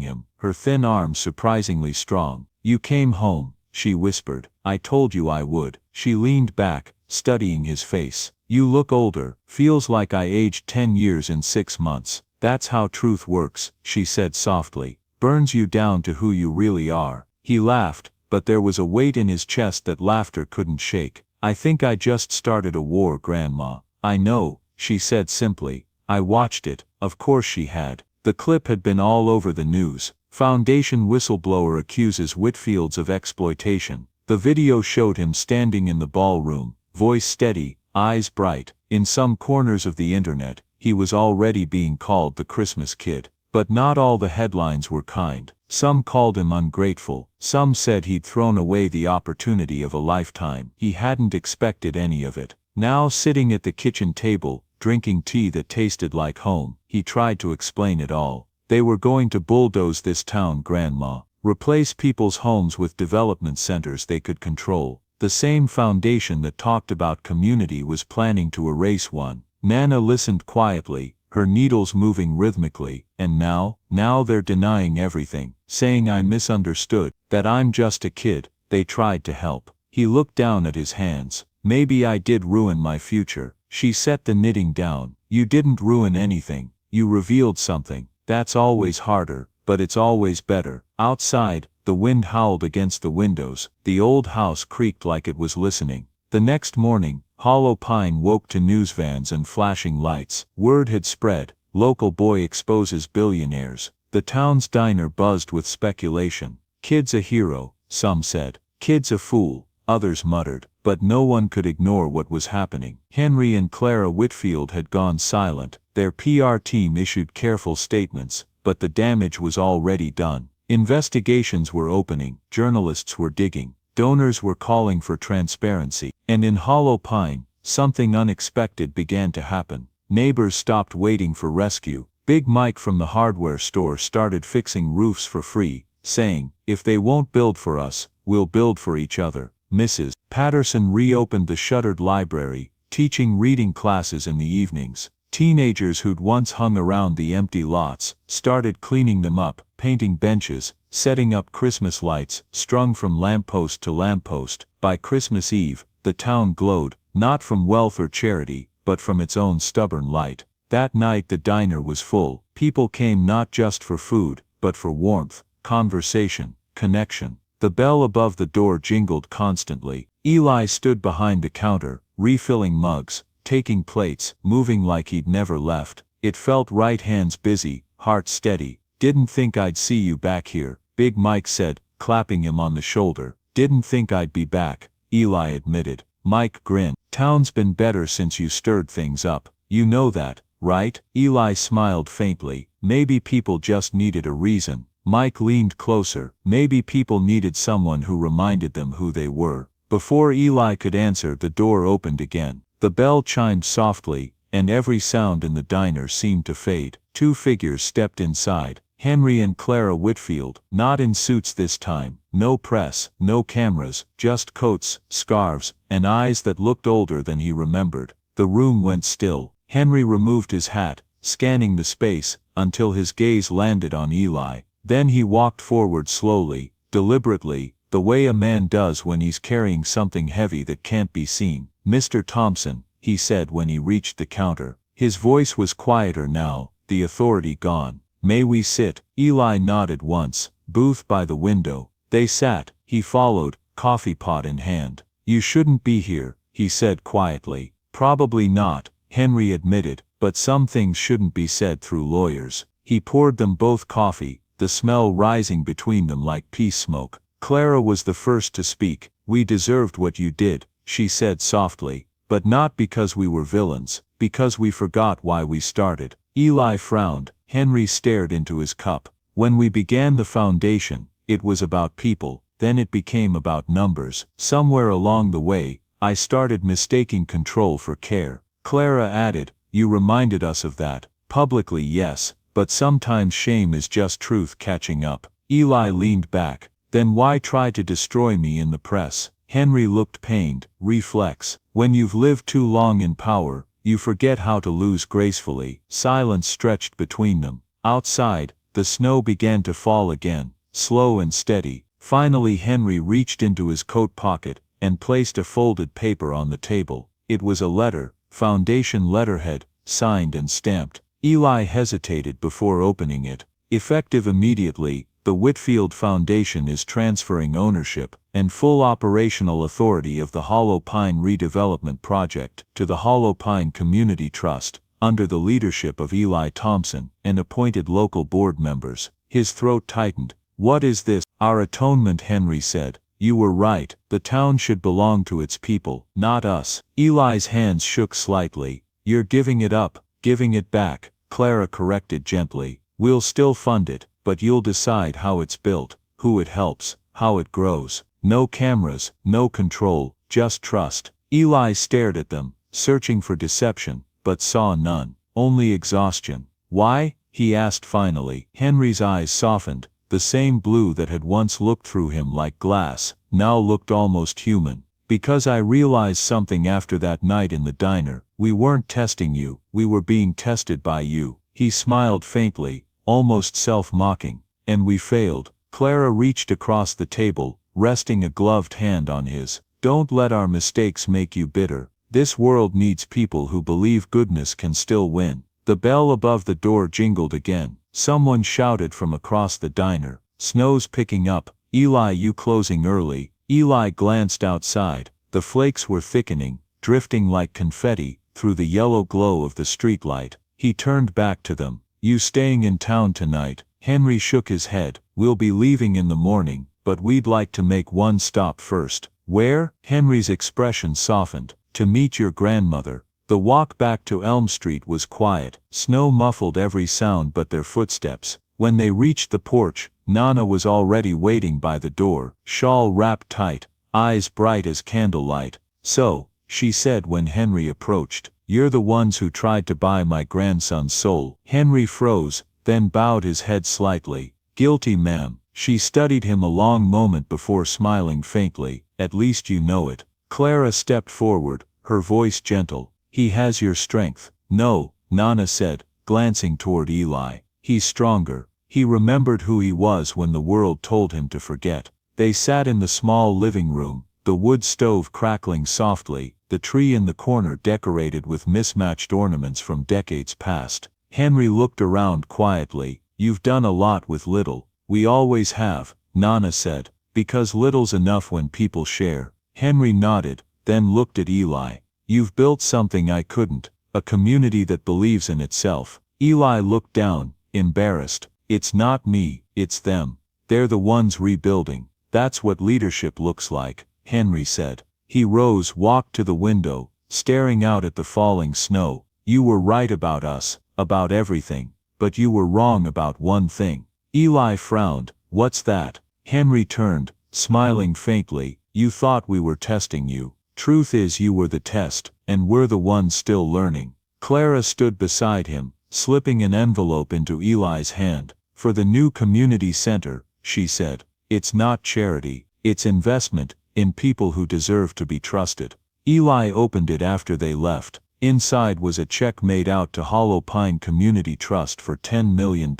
him, her thin arms surprisingly strong. "You came home," she whispered. "I told you I would." She leaned back, studying his face. "You look older, feels like I aged 10 years in 6 months. That's how truth works," she said softly. "Burns you down to who you really are." He laughed, but there was a weight in his chest that laughter couldn't shake. "I think I just started a war, Grandma." "I know," she said simply. "I watched it." Of course she had. The clip had been all over the news. Foundation whistleblower accuses Whitfields of exploitation. The video showed him standing in the ballroom, voice steady, eyes bright. In some corners of the internet, he was already being called the Christmas kid. But not all the headlines were kind. Some called him ungrateful. Some said he'd thrown away the opportunity of a lifetime. He hadn't expected any of it. Now sitting at the kitchen table, drinking tea that tasted like home, he tried to explain it all. They were going to bulldoze this town, Grandma. Replace people's homes with development centers they could control. The same foundation that talked about community was planning to erase one. Nana listened quietly, her needles moving rhythmically. "And now they're denying everything, saying I misunderstood, that I'm just a kid. They tried to help." He looked down at his hands. "Maybe I did ruin my future." She set the knitting down. "You didn't ruin anything. You revealed something. That's always harder, but it's always better." Outside, the wind howled against the windows. The old house creaked like it was listening. The next morning, Hollow Pine woke to news vans and flashing lights. Word had spread. Local boy exposes billionaires. The town's diner buzzed with speculation. "Kid's a hero," some said. "Kid's a fool," others muttered. But no one could ignore what was happening. Henry and Clara Whitfield had gone silent. Their PR team issued careful statements, but the damage was already done. Investigations were opening, journalists were digging, donors were calling for transparency. And in Hollow Pine, something unexpected began to happen. Neighbors stopped waiting for rescue. Big Mike from the hardware store started fixing roofs for free, saying, "If they won't build for us, we'll build for each other." Mrs. Patterson reopened the shuttered library, teaching reading classes in the evenings. Teenagers who'd once hung around the empty lots started cleaning them up, painting benches, setting up Christmas lights, strung from lamppost to lamppost. By Christmas Eve, the town glowed, not from wealth or charity, but from its own stubborn light. That night the diner was full. People came not just for food, but for warmth, conversation, connection. The bell above the door jingled constantly. Eli stood behind the counter, refilling mugs, taking plates, moving like he'd never left. It felt right, hands busy, heart steady. "Didn't think I'd see you back here," Big Mike said, clapping him on the shoulder. "Didn't think I'd be back," Eli admitted. Mike grinned. "Town's been better since you stirred things up. You know that, right?" Eli smiled faintly. "Maybe people just needed a reason." Mike leaned closer. "Maybe people needed someone who reminded them who they were." Before Eli could answer, the door opened again. The bell chimed softly, and every sound in the diner seemed to fade. Two figures stepped inside. Henry and Clara Whitfield, not in suits this time. No press, no cameras, just coats, scarves, and eyes that looked older than he remembered. The room went still. Henry removed his hat, scanning the space, until his gaze landed on Eli. Then he walked forward slowly, deliberately, the way a man does when he's carrying something heavy that can't be seen. "Mr. Thompson," he said when he reached the counter. His voice was quieter now, the authority gone. May we sit? Eli nodded once. Booth by the window. They sat. He followed, coffee pot in hand. You shouldn't be here, he said quietly. Probably not, Henry admitted, but some things shouldn't be said through lawyers. He poured them both coffee, the smell rising between them like peace smoke. Clara was the first to speak. We deserved what you did, she said softly, but not because we were villains, because we forgot why we started. Eli frowned. Henry stared into his cup. When we began the foundation, it was about people, then it became about numbers. Somewhere along the way, I started mistaking control for care. Clara added, you reminded us of that. Publicly, yes, but sometimes shame is just truth catching up. Eli leaned back. Then why try to destroy me in the press? Henry looked pained. Reflex. When you've lived too long in power, you forget how to lose gracefully. Silence stretched between them. Outside, the snow began to fall again, slow and steady. Finally Henry reached into his coat pocket and placed a folded paper on the table. It was a letter, foundation letterhead, signed and stamped. Eli hesitated before opening it. Effective immediately, the Whitfield Foundation is transferring ownership and full operational authority of the Hollow Pine Redevelopment Project to the Hollow Pine Community Trust, under the leadership of Eli Thompson and appointed local board members. His throat tightened. What is this? Our atonement, Henry said. You were right. The town should belong to its people, not us. Eli's hands shook slightly. You're giving it up, giving it back, Clara corrected gently. We'll still fund it, but you'll decide how it's built, who it helps, how it grows. No cameras, no control, just trust. Eli stared at them, searching for deception, but saw none. Only exhaustion. Why? He asked finally. Henry's eyes softened. The same blue that had once looked through him like glass, now looked almost human. Because I realized something after that night in the diner. We weren't testing you, we were being tested by you. He smiled faintly, almost self-mocking. And we failed. Clara reached across the table, resting a gloved hand on his. Don't let our mistakes make you bitter. This world needs people who believe goodness can still win. The bell above the door jingled again. Someone shouted from across the diner. Snow's picking up. Eli, you closing early? Eli glanced outside. The flakes were thickening, drifting like confetti, through the yellow glow of the streetlight. He turned back to them. You staying in town tonight? Henry shook his head. We'll be leaving in the morning, but we'd like to make one stop first. Where? Henry's expression softened. To meet your grandmother. The walk back to Elm Street was quiet. Snow muffled every sound but their footsteps. When they reached the porch, Nana was already waiting by the door, shawl wrapped tight, eyes bright as candlelight. So, she said when Henry approached, you're the ones who tried to buy my grandson's soul. Henry froze, then bowed his head slightly. Guilty, ma'am. She studied him a long moment before smiling faintly. At least you know it. Clara stepped forward, her voice gentle. He has your strength. No, Nana said, glancing toward Eli. He's stronger. He remembered who he was when the world told him to forget. They sat in the small living room, the wood stove crackling softly, the tree in the corner decorated with mismatched ornaments from decades past. Henry looked around quietly. You've done a lot with little. We always have, Nana said, because little's enough when people share. Henry nodded, then looked at Eli. You've built something I couldn't, a community that believes in itself. Eli looked down, embarrassed. It's not me, it's them. They're the ones rebuilding. That's what leadership looks like, Henry said. He rose, walked to the window, staring out at the falling snow. You were right about us, about everything, but you were wrong about one thing. Eli frowned. What's that? Henry turned, smiling faintly. You thought we were testing you. Truth is you were the test, and we're the ones still learning. Clara stood beside him, slipping an envelope into Eli's hand. For the new community center, she said. It's not charity, it's investment, in people who deserve to be trusted. Eli opened it after they left. Inside was a check made out to Hollow Pine Community Trust for $10 million.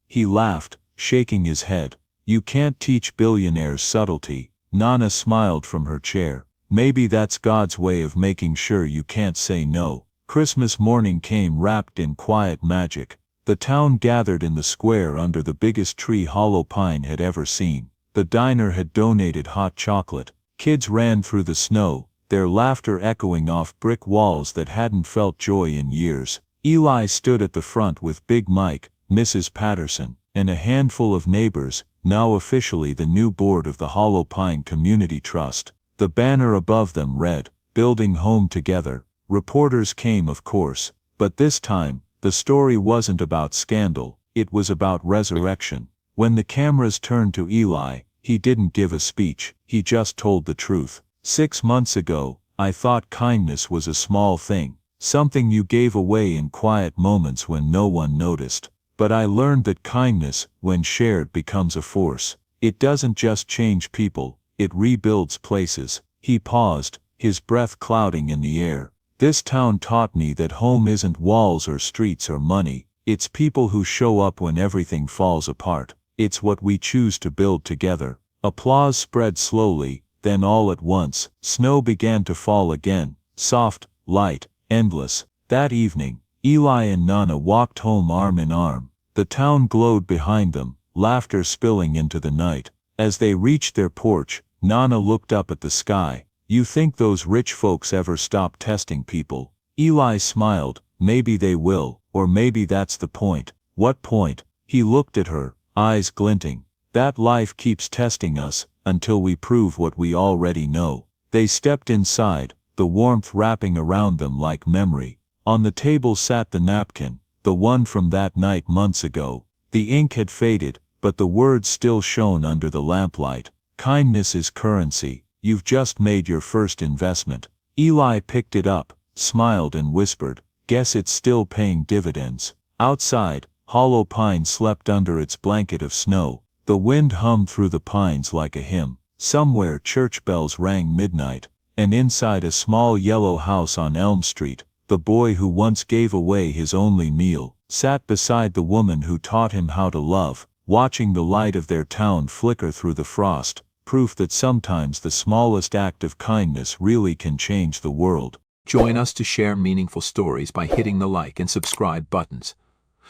He laughed, shaking his head. You can't teach billionaires subtlety. Nana smiled from her chair. Maybe that's God's way of making sure you can't say no. Christmas morning came wrapped in quiet magic. The town gathered in the square under the biggest tree Hollow Pine had ever seen. The diner had donated hot chocolate. Kids ran through the snow, their laughter echoing off brick walls that hadn't felt joy in years. Eli stood at the front with Big Mike, Mrs. Patterson, and a handful of neighbors, now officially the new board of the Hollow Pine Community Trust. The banner above them read, "Building Home Together." Reporters came, of course, but this time, the story wasn't about scandal, it was about resurrection. When the cameras turned to Eli, he didn't give a speech, he just told the truth. 6 months ago, I thought kindness was a small thing, something you gave away in quiet moments when no one noticed. But I learned that kindness, when shared, becomes a force. It doesn't just change people, it rebuilds places. He paused, his breath clouding in the air. This town taught me that home isn't walls or streets or money, it's people who show up when everything falls apart. It's what we choose to build together. Applause spread slowly, then all at once, snow began to fall again, soft, light, endless. That evening, Eli and Nana walked home arm in arm. The town glowed behind them, laughter spilling into the night. As they reached their porch, Nana looked up at the sky. "You think those rich folks ever stop testing people?" Eli smiled. "Maybe they will, or maybe that's the point." "What point?" He looked at her, eyes glinting. "That life keeps testing us, until we prove what we already know." They stepped inside, the warmth wrapping around them like memory. On the table sat the napkin, the one from that night months ago. The ink had faded, but the words still shone under the lamplight. "Kindness is currency. You've just made your first investment." Eli picked it up, smiled and whispered, "Guess it's still paying dividends." Outside, Hollow Pine slept under its blanket of snow. The wind hummed through the pines like a hymn. Somewhere church bells rang midnight. And inside a small yellow house on Elm Street, the boy who once gave away his only meal sat beside the woman who taught him how to love, watching the light of their town flicker through the frost. Proof that sometimes the smallest act of kindness really can change the world. Join us to share meaningful stories by hitting the like and subscribe buttons.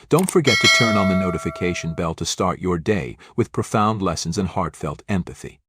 Don't forget to turn on the notification bell to start your day with profound lessons and heartfelt empathy.